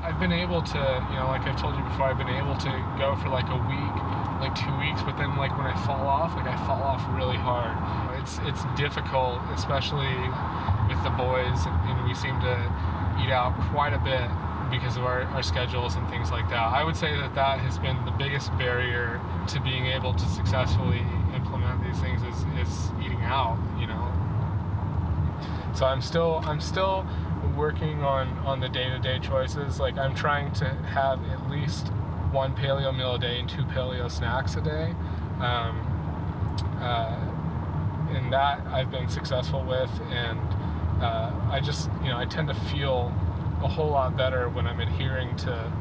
I've been able to, like I've told you before, I've been able to go for like a week, like 2 weeks, but then when I fall off, I fall off really hard. It's difficult, especially with the boys, and we seem to eat out quite a bit because of our schedules and things like that. I would say that has been the biggest barrier to being able to successfully implement these things is eating out, So I'm still working on the day-to-day choices. Like, I'm trying to have at least 1 paleo meal a day and 2 paleo snacks a day. And that I've been successful with, and I just, I tend to feel a whole lot better when I'm adhering to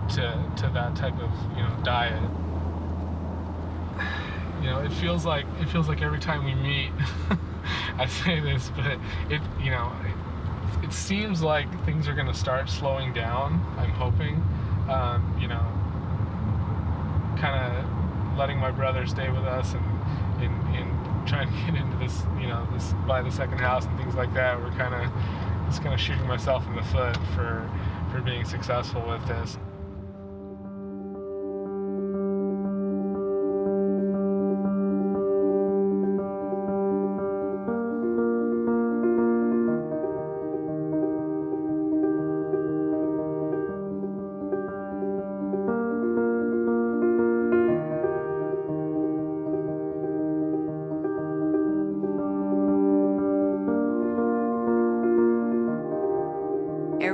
that type of, diet. It feels like every time we meet, I say this, but it seems like things are going to start slowing down. I'm hoping, kind of letting my brother stay with us and trying to get into this, this buy the second house and things like that. We're kind of shooting myself in the foot for being successful with this.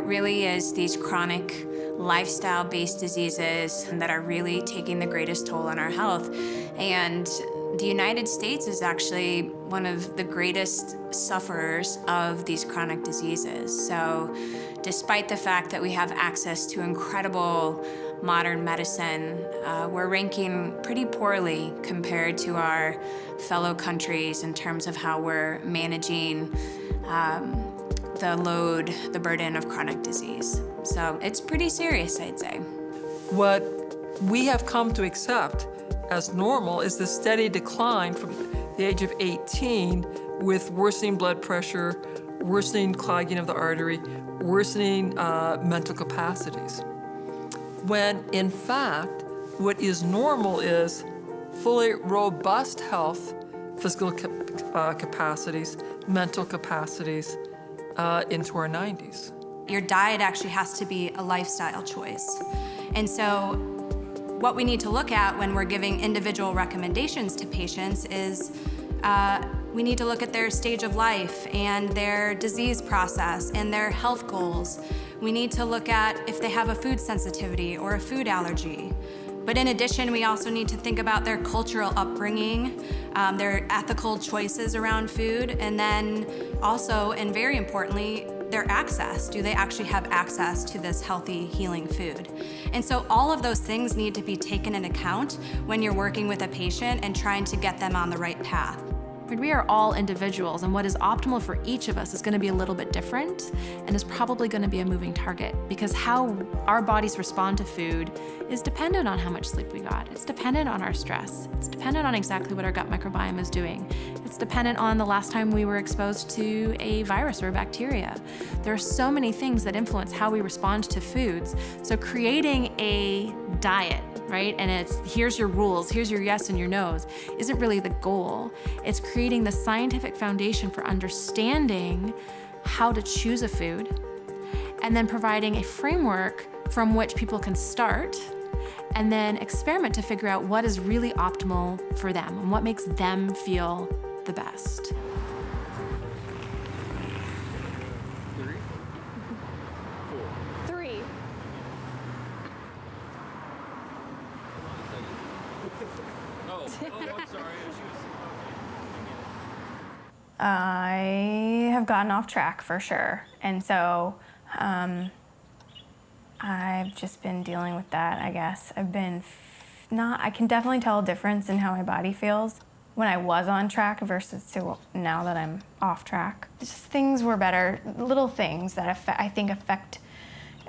Really is these chronic lifestyle-based diseases that are really taking the greatest toll on our health. And the United States is actually one of the greatest sufferers of these chronic diseases. So despite the fact that we have access to incredible modern medicine, we're ranking pretty poorly compared to our fellow countries in terms of how we're managing the burden of chronic disease. So it's pretty serious, I'd say. What we have come to accept as normal is the steady decline from the age of 18 with worsening blood pressure, worsening clogging of the artery, worsening mental capacities. When in fact, what is normal is fully robust health, physical capacities, mental capacities, into our 90s. Your diet actually has to be a lifestyle choice. And so what we need to look at when we're giving individual recommendations to patients is We need to look at their stage of life and their disease process and their health goals. We need to look at if they have a food sensitivity or a food allergy. But in addition, we also need to think about their cultural upbringing, their ethical choices around food, and then also, and very importantly, their access. Do they actually have access to this healthy, healing food? And so all of those things need to be taken into account when you're working with a patient and trying to get them on the right path. We are all individuals, and what is optimal for each of us is going to be a little bit different and is probably going to be a moving target, because how our bodies respond to food is dependent on how much sleep we got. It's dependent on our stress. It's dependent on exactly what our gut microbiome is doing. It's dependent on the last time we were exposed to a virus or a bacteria. There are so many things that influence how we respond to foods. So creating a diet, right? And it's here's your rules, here's your yes and your no's, isn't really the goal. It's creating the scientific foundation for understanding how to choose a food, and then providing a framework from which people can start and then experiment to figure out what is really optimal for them and what makes them feel the best. I have gotten off track for sure, and so I've just been dealing with that, I guess. I can definitely tell a difference in how my body feels when I was on track versus to now that I'm off track. Just things were better, little things that I think affect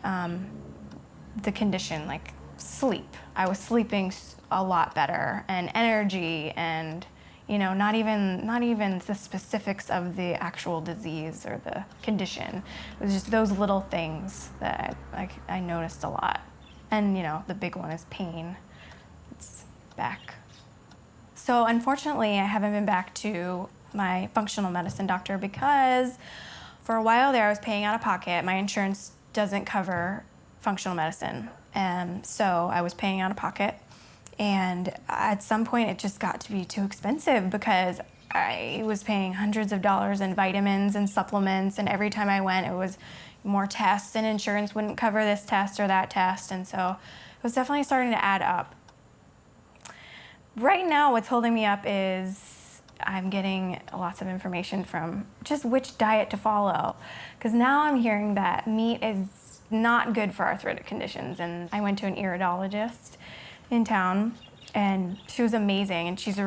the condition, like sleep. I was sleeping a lot better, and energy, and not even the specifics of the actual disease or the condition. It was just those little things that I noticed a lot. And the big one is pain. It's back. So unfortunately, I haven't been back to my functional medicine doctor because for a while there I was paying out of pocket. My insurance doesn't cover functional medicine. And so I was paying out of pocket. And at some point, it just got to be too expensive because I was paying hundreds of dollars in vitamins and supplements, and every time I went, it was more tests, and insurance wouldn't cover this test or that test, and so it was definitely starting to add up. Right now, what's holding me up is I'm getting lots of information from just which diet to follow, because now I'm hearing that meat is not good for arthritic conditions, and I went to an iridologist in town, and she was amazing, and she's she's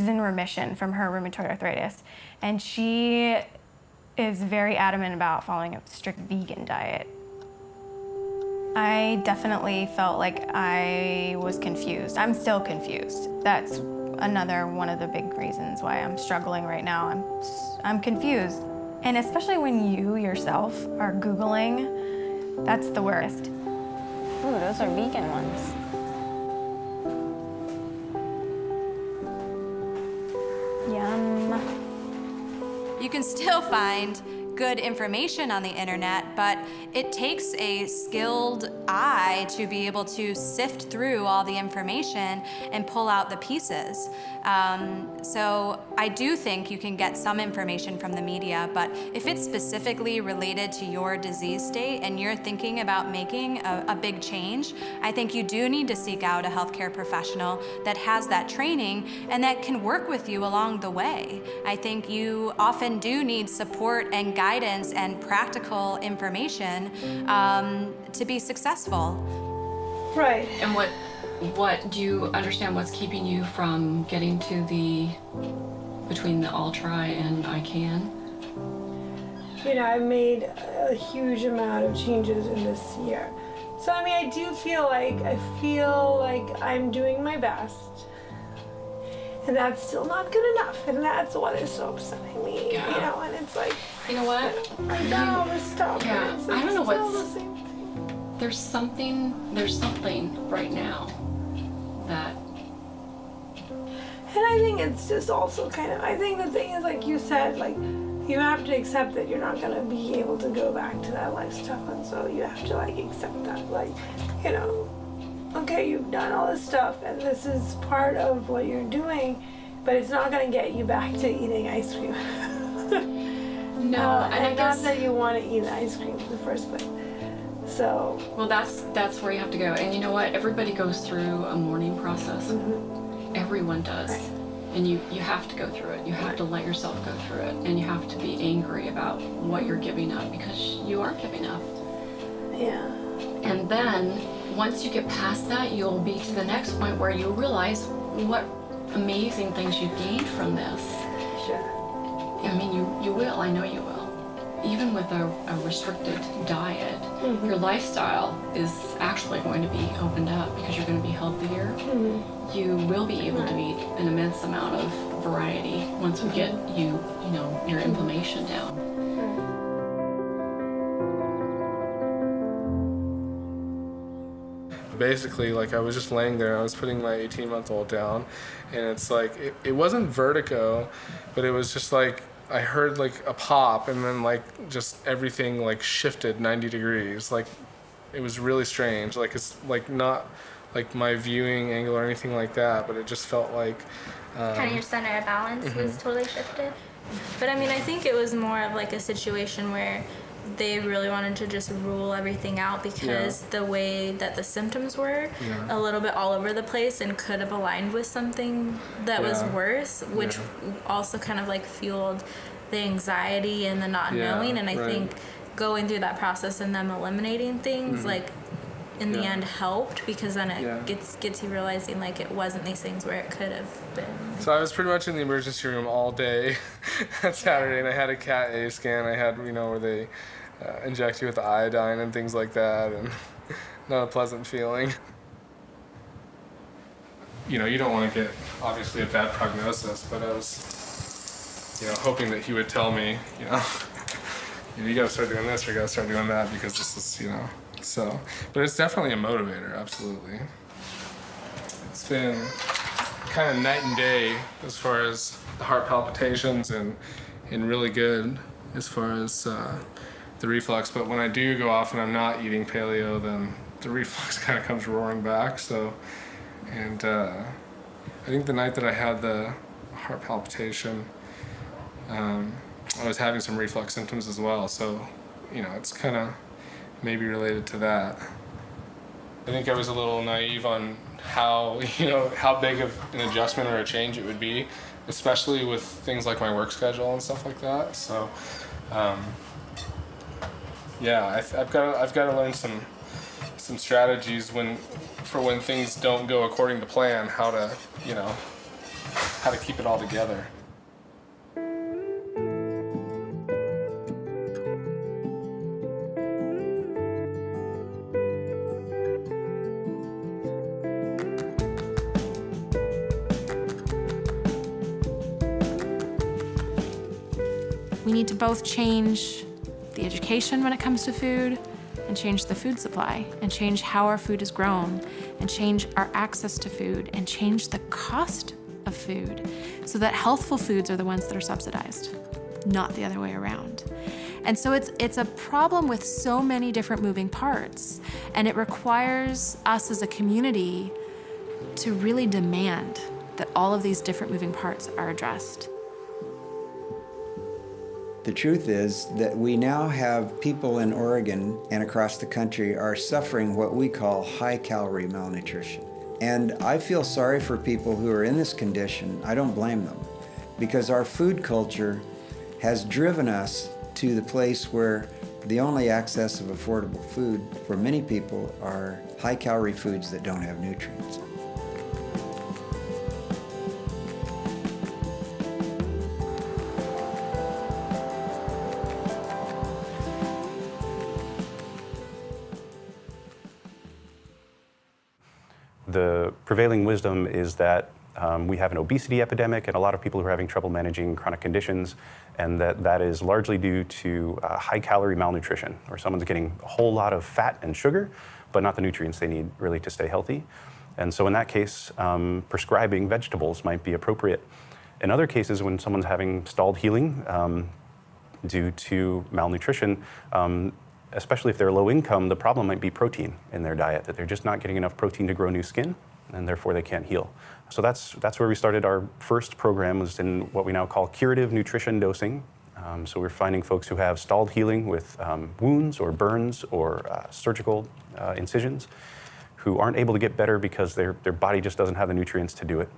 in remission from her rheumatoid arthritis, and she is very adamant about following a strict vegan diet. I definitely felt like I was confused. I'm still confused. That's another one of the big reasons why I'm struggling right now. I'm confused, and especially when you yourself are Googling, that's the worst. Ooh, those are vegan ones. Yum. You can still find good information on the internet, but it takes a skilled eye to be able to sift through all the information and pull out the pieces. So I do think you can get some information from the media, but if it's specifically related to your disease state and you're thinking about making a big change, I think you do need to seek out a healthcare professional that has that training and that can work with you along the way. I think you often do need support and guidance and practical information to be successful. Right. And what do you understand what's keeping you from getting to between the I'll try and I can? I've made a huge amount of changes in this year. So, I do feel like I'm doing my best. And that's still not good enough. And that's what is so upsetting me, Yeah. and it's like, You know what? I've done all this stuff. Yeah, and it's I don't know still what's- the same thing. There's something right now that. And I think it's just also I think the thing is, like you said, you have to accept that you're not gonna be able to go back to that lifestyle, and so you have to accept that, okay, you've done all this stuff and this is part of what you're doing, but it's not going to get you back to eating ice cream. No, and I guess not that you want to eat ice cream in the first place. So. Well, that's where you have to go. And you know what? Everybody goes through a mourning process. Everyone does. Right. And you have to go through it. You have to let yourself go through it. And you have to be angry about what you're giving up, because you are giving up. Yeah. And then once you get past that, you'll be to the next point where you realize what amazing things you've gained from this. Sure. I mean, you will. I know you will. Even with a restricted diet, your lifestyle is actually going to be opened up because you're going to be healthier. You will be able to eat an immense amount of variety once we get your inflammation down. Basically, like, I was just laying there and I was putting my 18-month-old down, and it's like, it wasn't vertigo, but it was just like, I heard like a pop, and then like just everything like shifted 90 degrees. Like, it was really strange. Like, it's like not like my viewing angle or anything like that, but it just felt like kind of your center of balance was totally shifted. But I mean, I think it was more of like a situation where they really wanted to just rule everything out because the way that the symptoms were a little bit all over the place and could have aligned with something that was worse, which also kind of like fueled the anxiety and the not knowing. And I think going through that process and them eliminating things like in the end helped, because then it gets you realizing like it wasn't these things where it could have been. So I was pretty much in the emergency room all day that Saturday, and I had a CAT A scan. I had, where they inject you with the iodine and things like that, and not a pleasant feeling. You don't want to get, obviously, a bad prognosis, but I was, hoping that he would tell me, you got to start doing this or you got to start doing that, because this is, so. But it's definitely a motivator, absolutely. It's been kind of night and day as far as the heart palpitations, and really good as far as the reflux. But when I do go off and I'm not eating paleo, then the reflux kind of comes roaring back. So, and I think the night that I had the heart palpitation, I was having some reflux symptoms as well. So, it's kind of maybe related to that. I think I was a little naive on how big of an adjustment or a change it would be, especially with things like my work schedule and stuff like that. So, I've got to learn some strategies for when things don't go according to plan, how to keep it all together. We need to both change the education when it comes to food, and change the food supply, and change how our food is grown, and change our access to food, and change the cost of food, so that healthful foods are the ones that are subsidized, not the other way around. And so it's a problem with so many different moving parts, and it requires us as a community to really demand that all of these different moving parts are addressed. The truth is that we now have people in Oregon and across the country are suffering what we call high-calorie malnutrition. And I feel sorry for people who are in this condition. I don't blame them, because our food culture has driven us to the place where the only access of affordable food for many people are high-calorie foods that don't have nutrients. The prevailing wisdom is that we have an obesity epidemic and a lot of people who are having trouble managing chronic conditions, and that is largely due to high-calorie malnutrition, or someone's getting a whole lot of fat and sugar, but not the nutrients they need really to stay healthy. And so in that case, prescribing vegetables might be appropriate. In other cases, when someone's having stalled healing due to malnutrition, Especially if they're low income, the problem might be protein in their diet, that they're just not getting enough protein to grow new skin, and therefore they can't heal. So that's where we started. Our first program was in what we now call curative nutrition dosing. So we're finding folks who have stalled healing with wounds or burns or surgical incisions who aren't able to get better because their body just doesn't have the nutrients to do it.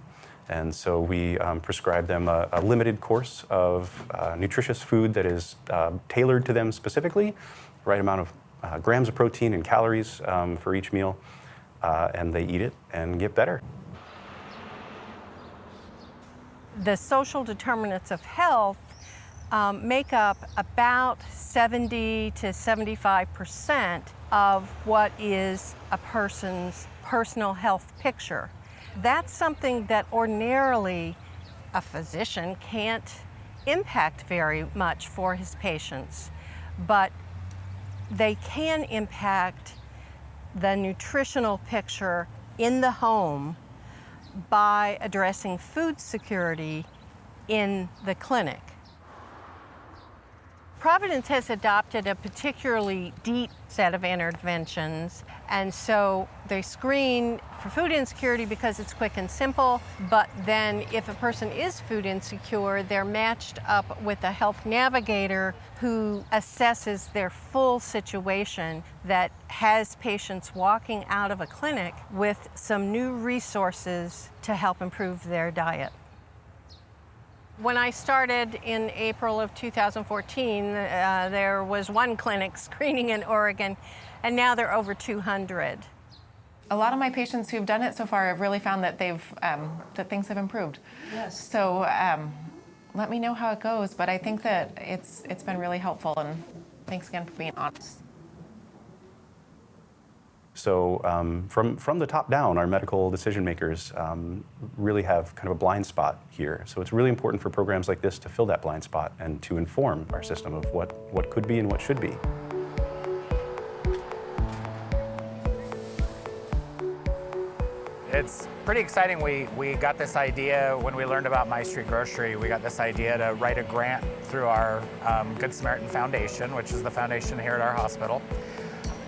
And so we prescribe them a limited course of nutritious food that is tailored to them specifically, right amount of grams of protein and calories for each meal, and they eat it and get better. The social determinants of health make up about 70 to 75% of what is a person's personal health picture. That's something that ordinarily a physician can't impact very much for his patients, but they can impact the nutritional picture in the home by addressing food security in the clinic. Providence has adopted a particularly deep set of interventions, and so they screen for food insecurity because it's quick and simple, but then if a person is food insecure, they're matched up with a health navigator who assesses their full situation, that has patients walking out of a clinic with some new resources to help improve their diet. When I started in April of 2014, there was one clinic screening in Oregon, and now there are over 200. A lot of my patients who've done it so far have really found that that things have improved. Yes. So let me know how it goes, but I think that it's been really helpful, and thanks again for being honest. So from the top down, our medical decision makers really have kind of a blind spot here. So it's really important for programs like this to fill that blind spot and to inform our system of what could be and what should be. It's pretty exciting. We got this idea when we learned about My Street Grocery. We got this idea to write a grant through our Good Samaritan Foundation, which is the foundation here at our hospital.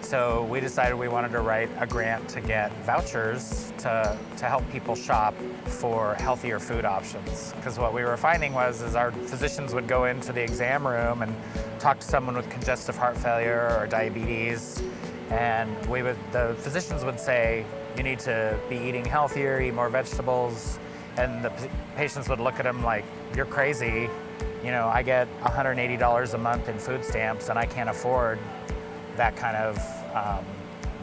So we decided we wanted to write a grant to get vouchers to help people shop for healthier food options. Because what we were finding was our physicians would go into the exam room and talk to someone with congestive heart failure or diabetes, and the physicians would say, you need to be eating healthier, eat more vegetables, and the patients would look at them like, you're crazy. You know, I get $180 a month in food stamps and I can't afford that kind of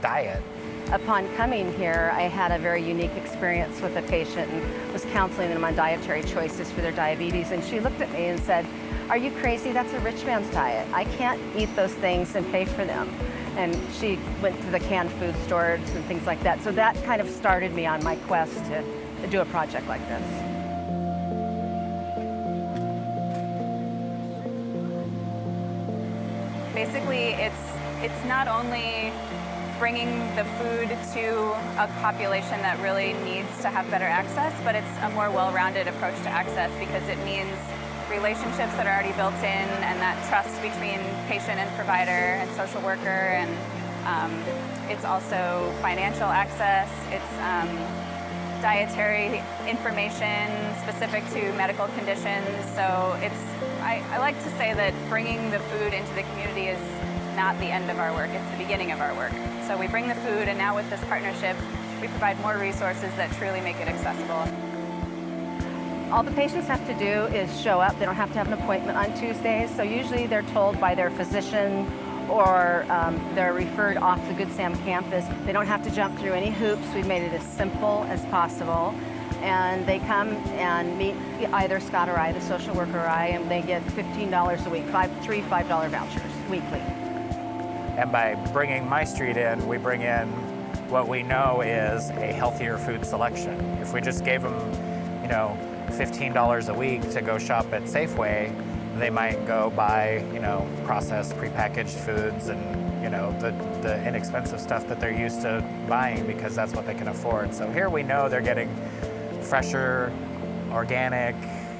diet. Upon coming here, I had a very unique experience with a patient and was counseling them on dietary choices for their diabetes, and she looked at me and said, are you crazy? That's a rich man's diet. I can't eat those things and pay for them. And she went to the canned food stores and things like that. So that kind of started me on my quest to do a project like this. Basically, it's not only bringing the food to a population that really needs to have better access, but it's a more well-rounded approach to access, because it means relationships that are already built in, and that trust between patient and provider and social worker, and it's also financial access. It's dietary information specific to medical conditions. So I like to say that bringing the food into the community is not the end of our work, it's the beginning of our work. So we bring the food, and now with this partnership, we provide more resources that truly make it accessible. All the patients have to do is show up. They don't have to have an appointment on Tuesdays. So usually they're told by their physician, or they're referred off the Good Sam campus. They don't have to jump through any hoops. We've made it as simple as possible. And they come and meet either Scott or I, the social worker or I, and they get $15 a week, three $5 vouchers weekly. And by bringing My Street in, we bring in what we know is a healthier food selection. If we just gave them, $15 a week to go shop at Safeway, they might go buy, processed, prepackaged foods and, the inexpensive stuff that they're used to buying, because that's what they can afford. So here we know they're getting fresher, organic,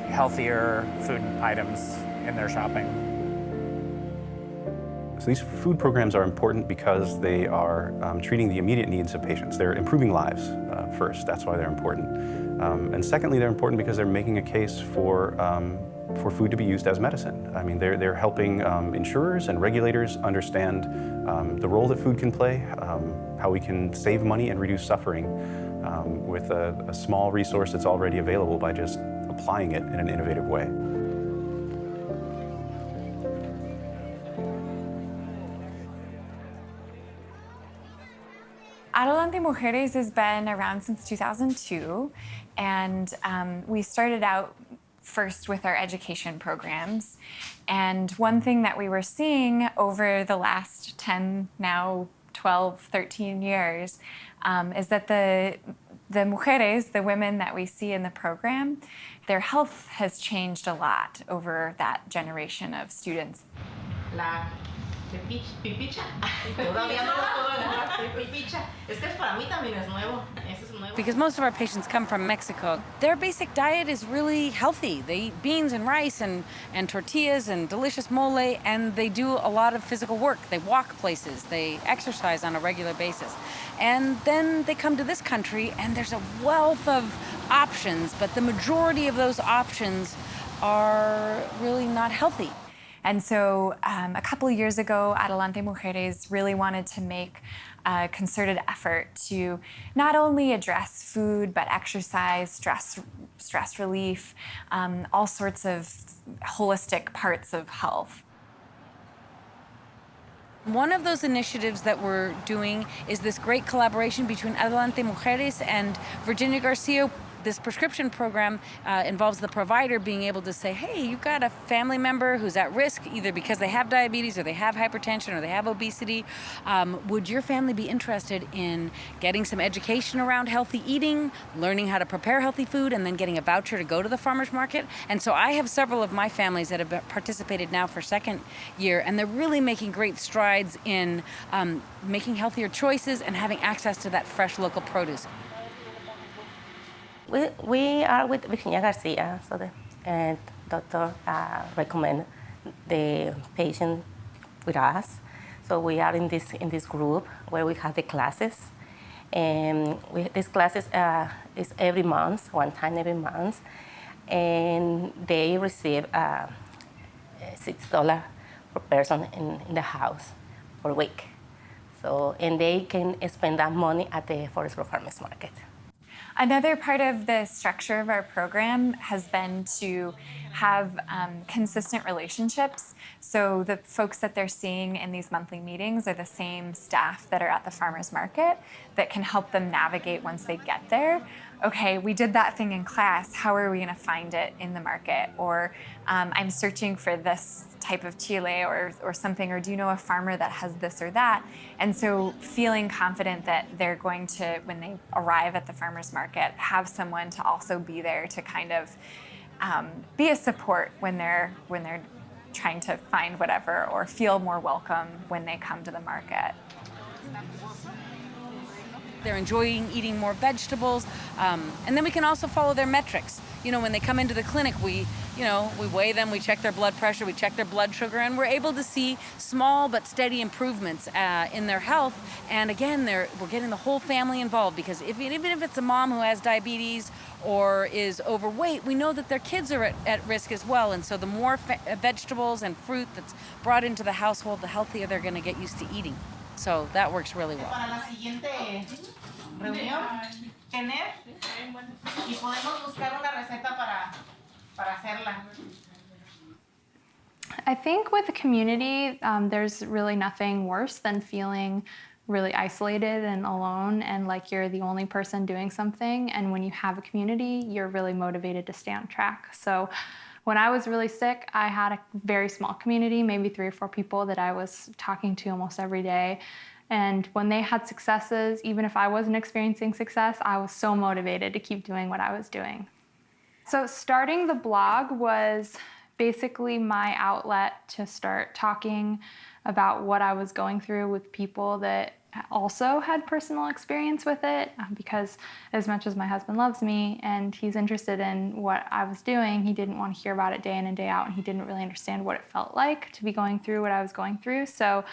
healthier food items in their shopping. So these food programs are important because they are treating the immediate needs of patients. They're improving lives first, that's why they're important. And secondly, they're important because they're making a case for food to be used as medicine. I mean, they're helping insurers and regulators understand the role that food can play, how we can save money and reduce suffering with a small resource that's already available by just applying it in an innovative way. Adelante Mujeres has been around since 2002, and we started out first with our education programs. And one thing that we were seeing over the last 10, now 12, 13 years, is that the mujeres, the women that we see in the program, their health has changed a lot over that generation of students. Because most of our patients come from Mexico. Their basic diet is really healthy. They eat beans and rice and tortillas and delicious mole, and they do a lot of physical work. They walk places, they exercise on a regular basis. And then they come to this country and there's a wealth of options, but the majority of those options are really not healthy. And so a couple of years ago, Adelante Mujeres really wanted to make a concerted effort to not only address food, but exercise, stress relief, all sorts of holistic parts of health. One of those initiatives that we're doing is this great collaboration between Adelante Mujeres and Virginia Garcia. This prescription program involves the provider being able to say, hey, you've got a family member who's at risk, either because they have diabetes or they have hypertension or they have obesity. Would your family be interested in getting some education around healthy eating, learning how to prepare healthy food, and then getting a voucher to go to the farmer's market? And so I have several of my families that have participated now for second year, and they're really making great strides in making healthier choices and having access to that fresh local produce. We are with Virginia Garcia, so the doctor recommend the patient with us. So we are in this group where we have the classes, and these classes is every month, one time every month, and they receive $6 per person in the house per week. So and they can spend that money at the Forest Grove Farmers Market. Another part of the structure of our program has been to have consistent relationships. So the folks that they're seeing in these monthly meetings are the same staff that are at the farmers market that can help them navigate once they get there. Okay, we did that thing in class, how are we gonna find it in the market? Or I'm searching for this type of chile or something, or do you know a farmer that has this or that? And so feeling confident that they're going to, when they arrive at the farmer's market, have someone to also be there to kind of be a support when they're trying to find whatever, or feel more welcome when they come to the market. They're enjoying eating more vegetables, and then we can also follow their metrics. You know, when they come into the clinic, we weigh them, we check their blood pressure, we check their blood sugar, and we're able to see small but steady improvements in their health. And again, we're getting the whole family involved, because even if it's a mom who has diabetes or is overweight, we know that their kids are at risk as well. And so the more vegetables and fruit that's brought into the household, the healthier they're going to get used to eating. So that works really well. Para la siguiente reunión, tener y podemos buscar una receta para hacerla. I think with the community, there's really nothing worse than feeling really isolated and alone and like you're the only person doing something. And when you have a community, you're really motivated to stay on track. So when I was really sick, I had a very small community, maybe 3 or 4 people that I was talking to almost every day. And when they had successes, even if I wasn't experiencing success, I was so motivated to keep doing what I was doing. So starting the blog was basically my outlet to start talking about what I was going through with people that also had personal experience with it, because as much as my husband loves me and he's interested in what I was doing, he didn't want to hear about it day in and day out, and he didn't really understand what it felt like to be going through what I was going through. So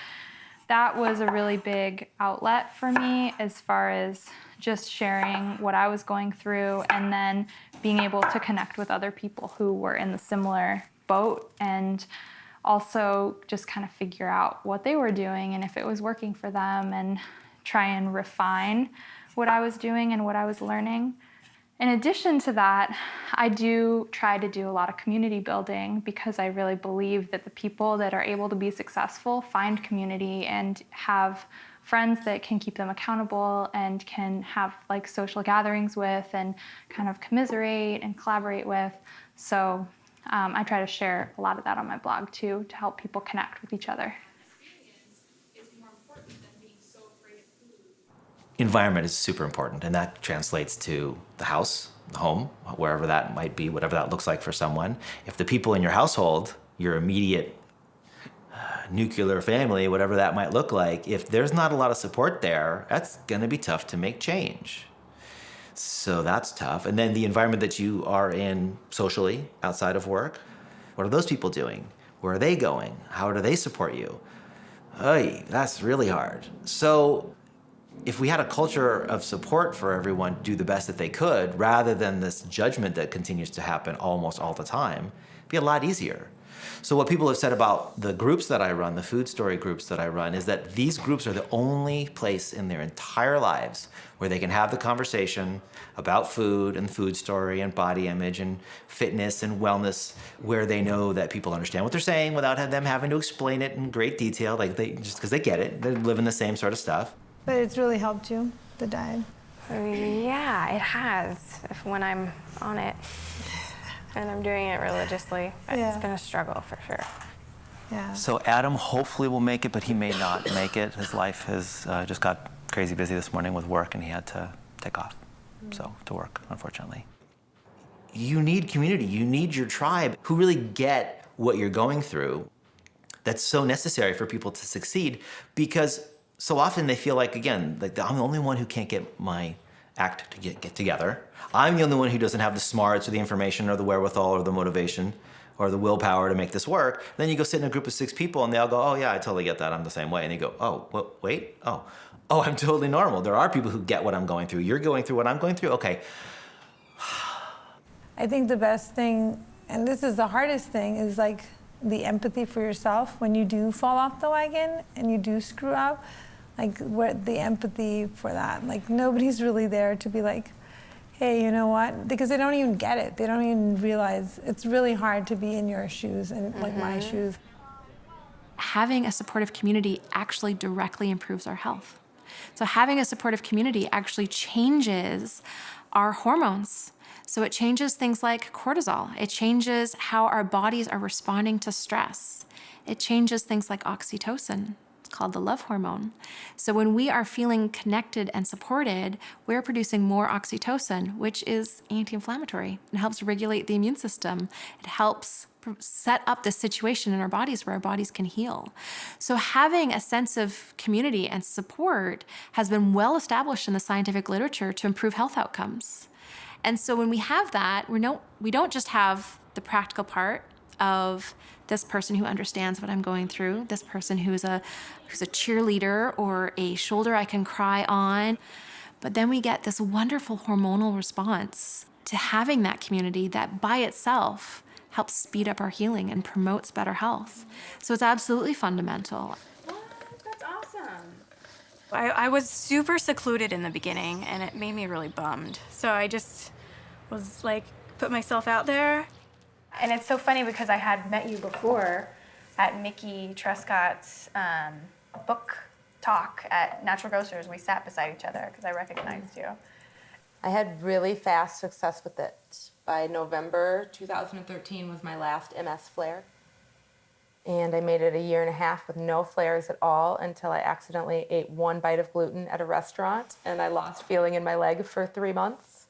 that was a really big outlet for me as far as just sharing what I was going through, and then being able to connect with other people who were in the similar boat, and also just kind of figure out what they were doing and if it was working for them, and try and refine what I was doing and what I was learning. In addition to that, I do try to do a lot of community building, because I really believe that the people that are able to be successful find community and have friends that can keep them accountable and can have like social gatherings with and kind of commiserate and collaborate with. So I try to share a lot of that on my blog too, to help people connect with each other. Environment is super important, and that translates to the house, the home, wherever that might be, whatever that looks like for someone. If the people in your household, your immediate nuclear family, whatever that might look like, if there's not a lot of support there, that's gonna be tough to make change. So that's tough. And then the environment that you are in socially, outside of work, what are those people doing? Where are they going? How do they support you? Oy, that's really hard. So if we had a culture of support for everyone to do the best that they could, rather than this judgment that continues to happen almost all the time, it'd be a lot easier. So what people have said about the groups that I run, the food story groups that I run, is that these groups are the only place in their entire lives where they can have the conversation about food and food story and body image and fitness and wellness, where they know that people understand what they're saying without them having to explain it in great detail, like just because they get it, they're living the same sort of stuff. But it's really helped you, the diet? Yeah, it has, when I'm on it. And I'm doing it religiously. It's been a struggle for sure. Yeah. So Adam hopefully will make it, but he may not make it. His life has just got crazy busy this morning with work, and he had to take off to work, unfortunately. You need community. You need your tribe who really get what you're going through. That's so necessary for people to succeed, because so often they feel like, again, like I'm the only one who can't get my act to get together. I'm the only one who doesn't have the smarts or the information or the wherewithal or the motivation or the willpower to make this work. Then you go sit in a group of 6 people and they all go, oh yeah, I totally get that, I'm the same way. And you go, oh, wait, oh, I'm totally normal. There are people who get what I'm going through. You're going through what I'm going through, okay. I think the best thing, and this is the hardest thing, is like the empathy for yourself when you do fall off the wagon and you do screw up. Like the empathy for that. Like nobody's really there to be like, hey, you know what? Because they don't even get it. They don't even realize it's really hard to be in your shoes and like my shoes. Having a supportive community actually directly improves our health. So having a supportive community actually changes our hormones. So it changes things like cortisol. It changes how our bodies are responding to stress. It changes things like oxytocin. Called the love hormone. So when we are feeling connected and supported, we're producing more oxytocin, which is anti-inflammatory. It helps regulate the immune system. It helps set up this situation in our bodies where our bodies can heal. So having a sense of community and support has been well established in the scientific literature to improve health outcomes. And so when we have that, we don't just have the practical part of this person who understands what I'm going through, this person who's a cheerleader or a shoulder I can cry on. But then we get this wonderful hormonal response to having that community that by itself helps speed up our healing and promotes better health. So it's absolutely fundamental. That's awesome. I was super secluded in the beginning, and it made me really bummed. So I just was like, put myself out there. And it's so funny because I had met you before at Mickey Trescott's book talk at Natural Grocers. We sat beside each other because I recognized you. I had really fast success with it. By November 2013 was my last MS flare. And I made it 1.5 years with no flares at all until I accidentally ate 1 bite of gluten at a restaurant and I lost feeling in my leg for 3 months.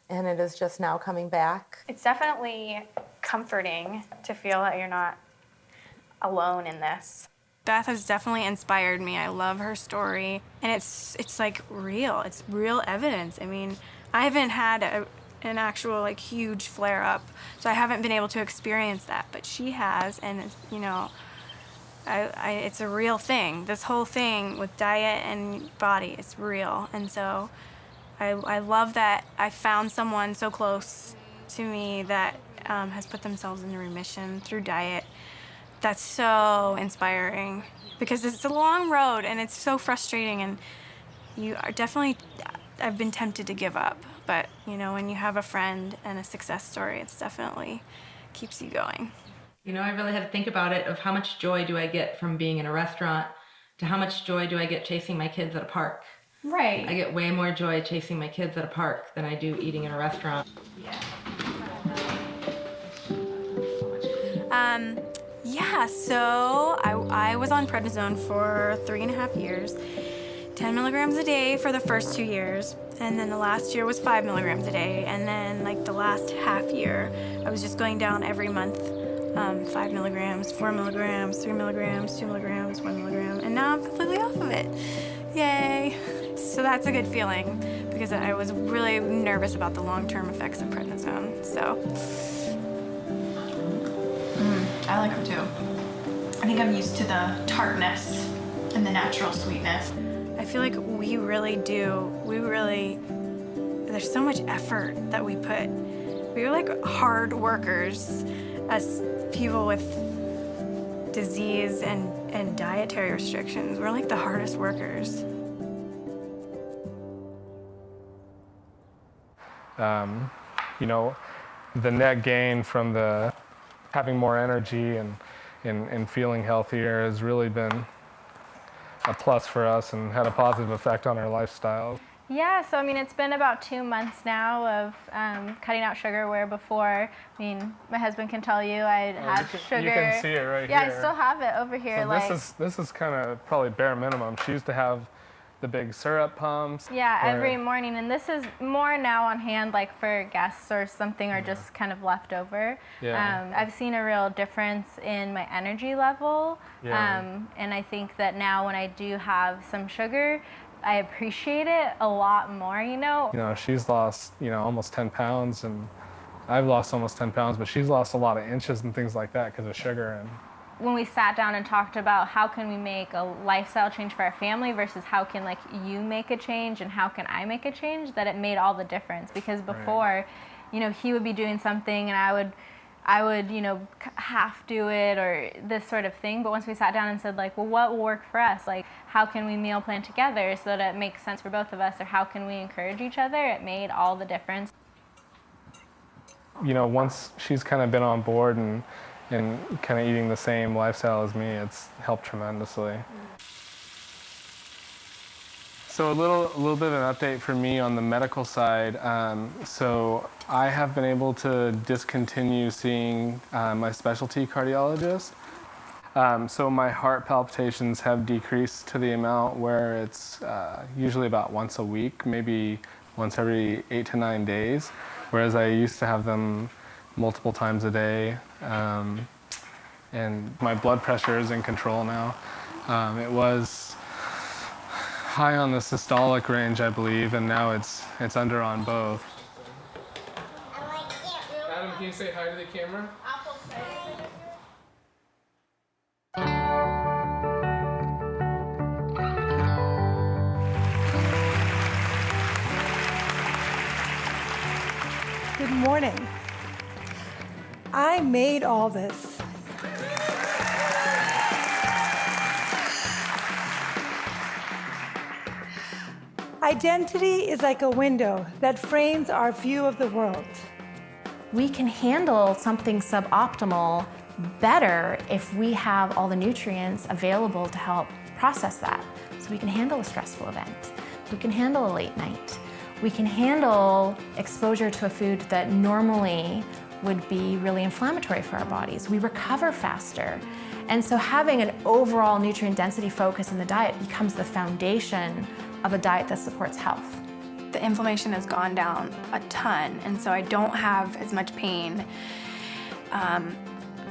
And it is just now coming back. It's definitely comforting to feel that you're not alone in this. Beth has definitely inspired me. I love her story, and it's like real. It's real evidence. I mean, I haven't had an actual like huge flare up, so I haven't been able to experience that, but she has, and you know, it's a real thing. This whole thing with diet and body, it's real, and so I love that I found someone so close to me that has put themselves into remission through diet. That's so inspiring because it's a long road and it's so frustrating, and you are definitely, I've been tempted to give up, but you know, when you have a friend and a success story, it's definitely keeps you going. You know, I really had to think about it of how much joy do I get from being in a restaurant to how much joy do I get chasing my kids at a park. Right. I get way more joy chasing my kids at a park than I do eating in a restaurant. Yeah, so I was on prednisone for 3.5 years, 10 milligrams a day for the first 2 years, and then the last year was 5 milligrams a day, and then like the last half year, I was just going down every month, 5 milligrams, 4 milligrams, 3 milligrams, 2 milligrams, 1 milligram, and now I'm completely off of it. Yay. So that's a good feeling because I was really nervous about the long-term effects of prednisone, so. I like them too. I think I'm used to the tartness and the natural sweetness. I feel like we really do. There's so much effort that we put. We're like hard workers as people with disease and dietary restrictions. We're like the hardest workers. You know, the net gain from the having more energy and feeling healthier has really been a plus for us and had a positive effect on our lifestyle. Yeah, so I mean, it's been about 2 months now of cutting out sugar, where before, I mean, my husband can tell you I had sugar. You can see it right yeah, here. I still have it over here. So like, this is kind of probably bare minimum. She used to have the big syrup pumps. Yeah, every morning, and this is more now on hand, like for guests or something, or just kind of left over. Yeah. I've seen a real difference in my energy level, and I think that now when I do have some sugar, I appreciate it a lot more, you know. You know, she's lost, you know, almost 10 pounds, and I've lost almost 10 pounds, but she's lost a lot of inches and things like that because of sugar. And when we sat down and talked about how can we make a lifestyle change for our family versus how can like you make a change and how can I make a change, that it made all the difference. Because before, you know, he would be doing something and I would, you know, half do it or this sort of thing. But once we sat down and said like, well, what will work for us? Like, how can we meal plan together so that it makes sense for both of us, or how can we encourage each other? It made all the difference. You know, once she's kind of been on board and kind of eating the same lifestyle as me, it's helped tremendously. So a little bit of an update for me on the medical side. So I have been able to discontinue seeing my specialty cardiologist. So my heart palpitations have decreased to the amount where it's usually about once a week, maybe once every 8 to 9 days, whereas I used to have them multiple times a day. And my blood pressure is in control now. It was high on the systolic range, I believe, and now it's under on both. Adam, can you say hi to the camera? Good morning. I made all this. Identity is like a window that frames our view of the world. We can handle something suboptimal better if we have all the nutrients available to help process that. So we can handle a stressful event. We can handle a late night. We can handle exposure to a food that normally would be really inflammatory for our bodies. We recover faster. And so having an overall nutrient density focus in the diet becomes the foundation of a diet that supports health. The inflammation has gone down a ton, and so I don't have as much pain.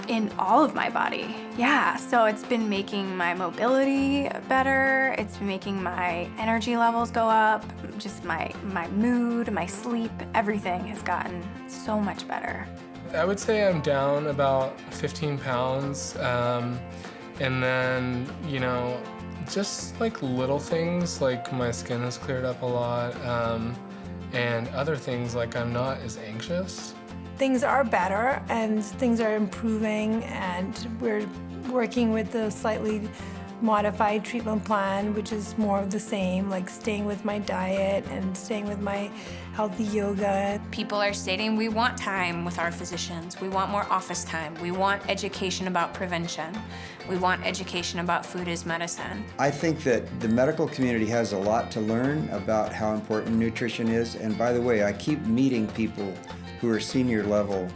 in all of my body. Yeah, so it's been making my mobility better. It's been making my energy levels go up. Just my mood, my sleep, everything has gotten so much better. I would say I'm down about 15 pounds. And then, you know, just like little things, like my skin has cleared up a lot. And other things, like I'm not as anxious. Things are better and things are improving, and we're working with the slightly modified treatment plan, which is more of the same, like staying with my diet and staying with my healthy yoga. People are stating we want time with our physicians. We want more office time. We want education about prevention. We want education about food as medicine. I think that the medical community has a lot to learn about how important nutrition is. And by the way, I keep meeting people who are senior level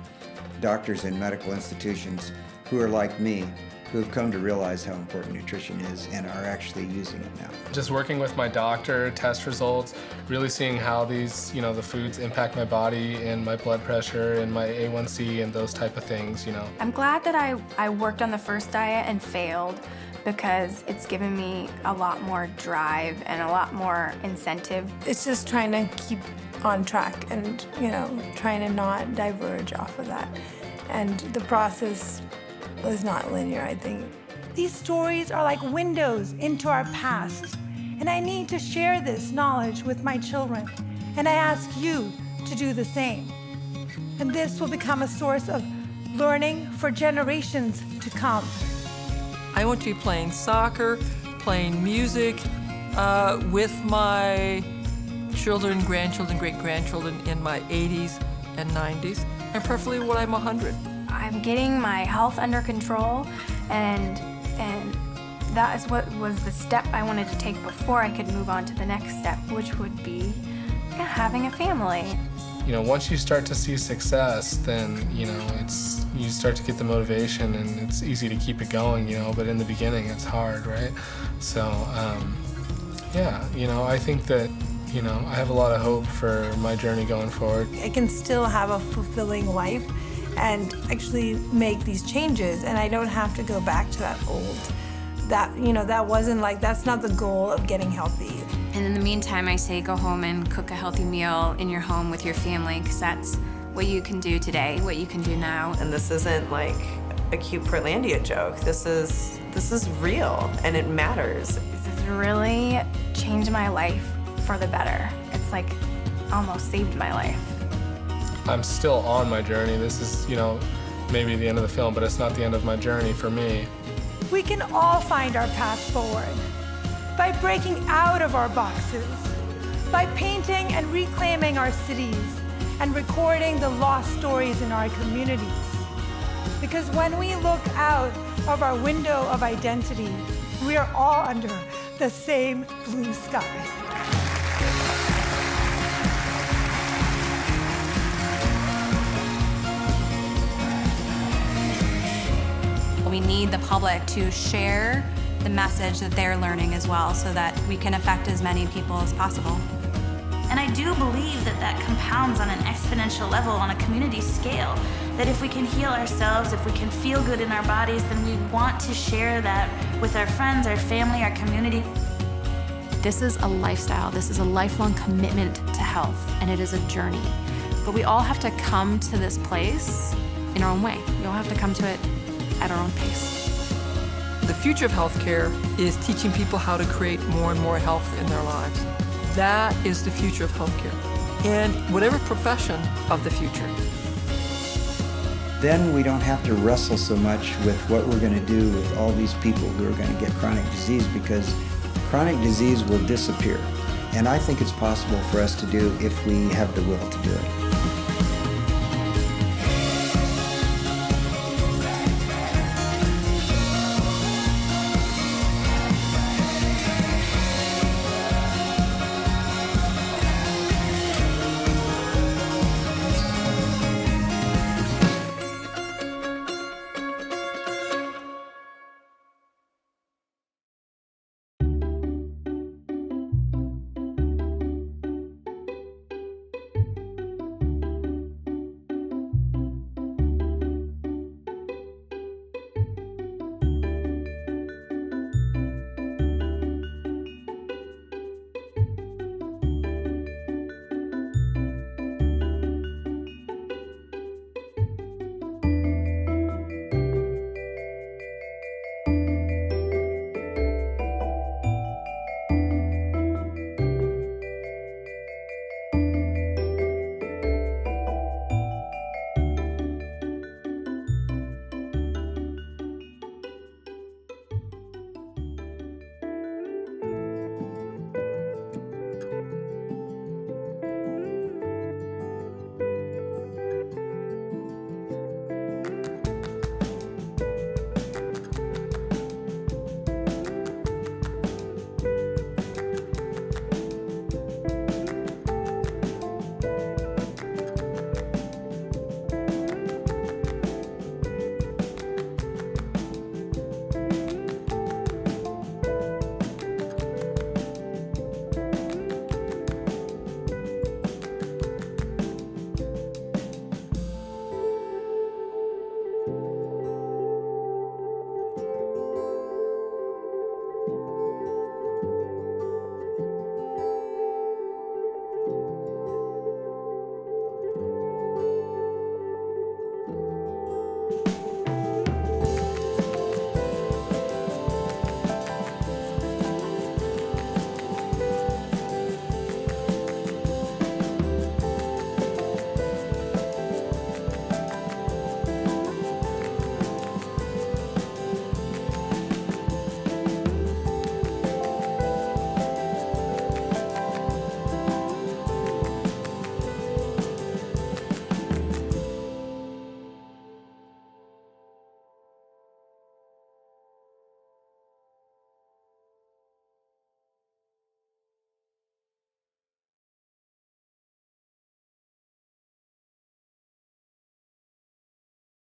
doctors in medical institutions who are like me, who have come to realize how important nutrition is and are actually using it now. Just working with my doctor, test results, really seeing how these, you know, the foods impact my body and my blood pressure and my A1C and those type of things, you know. I'm glad that I worked on the first diet and failed, because it's given me a lot more drive and a lot more incentive. It's just trying to keep on track and, you know, trying to not diverge off of that. And the process was not linear, I think. These stories are like windows into our past, and I need to share this knowledge with my children, and I ask you to do the same. And this will become a source of learning for generations to come. I want to be playing soccer, playing music with my children, grandchildren, great-grandchildren in my 80s and 90s, and preferably when I'm 100. I'm getting my health under control, and that is what was the step I wanted to take before I could move on to the next step, which would be having a family. You know, once you start to see success, then, you know, you start to get the motivation, and it's easy to keep it going, you know, but in the beginning it's hard, right? So, yeah, you know, I think that, you know, I have a lot of hope for my journey going forward. I can still have a fulfilling life and actually make these changes, and I don't have to go back to that old, that's not the goal of getting healthy. And in the meantime, I say go home and cook a healthy meal in your home with your family, because that's what you can do today, what you can do now. And this isn't like a cute Portlandia joke. This is real, and it matters. This has really changed my life for the better. It's like almost saved my life. I'm still on my journey. This is, you know, maybe the end of the film, but it's not the end of my journey for me. We can all find our path forward by breaking out of our boxes, by painting and reclaiming our cities, and recording the lost stories in our communities. Because when we look out of our window of identity, we are all under the same blue sky. We need the public to share the message that they're learning as well, so that we can affect as many people as possible. And I do believe that that compounds on an exponential level on a community scale, that if we can heal ourselves, if we can feel good in our bodies, then we want to share that with our friends, our family, our community. This is a lifestyle. This is a lifelong commitment to health, and it is a journey. But we all have to come to this place in our own way. We all have to come to it at our own pace. The future of healthcare is teaching people how to create more and more health in their lives. That is the future of healthcare, and whatever profession of the future. Then we don't have to wrestle so much with what we're going to do with all these people who are going to get chronic disease, because chronic disease will disappear. And I think it's possible for us to do if we have the will to do it.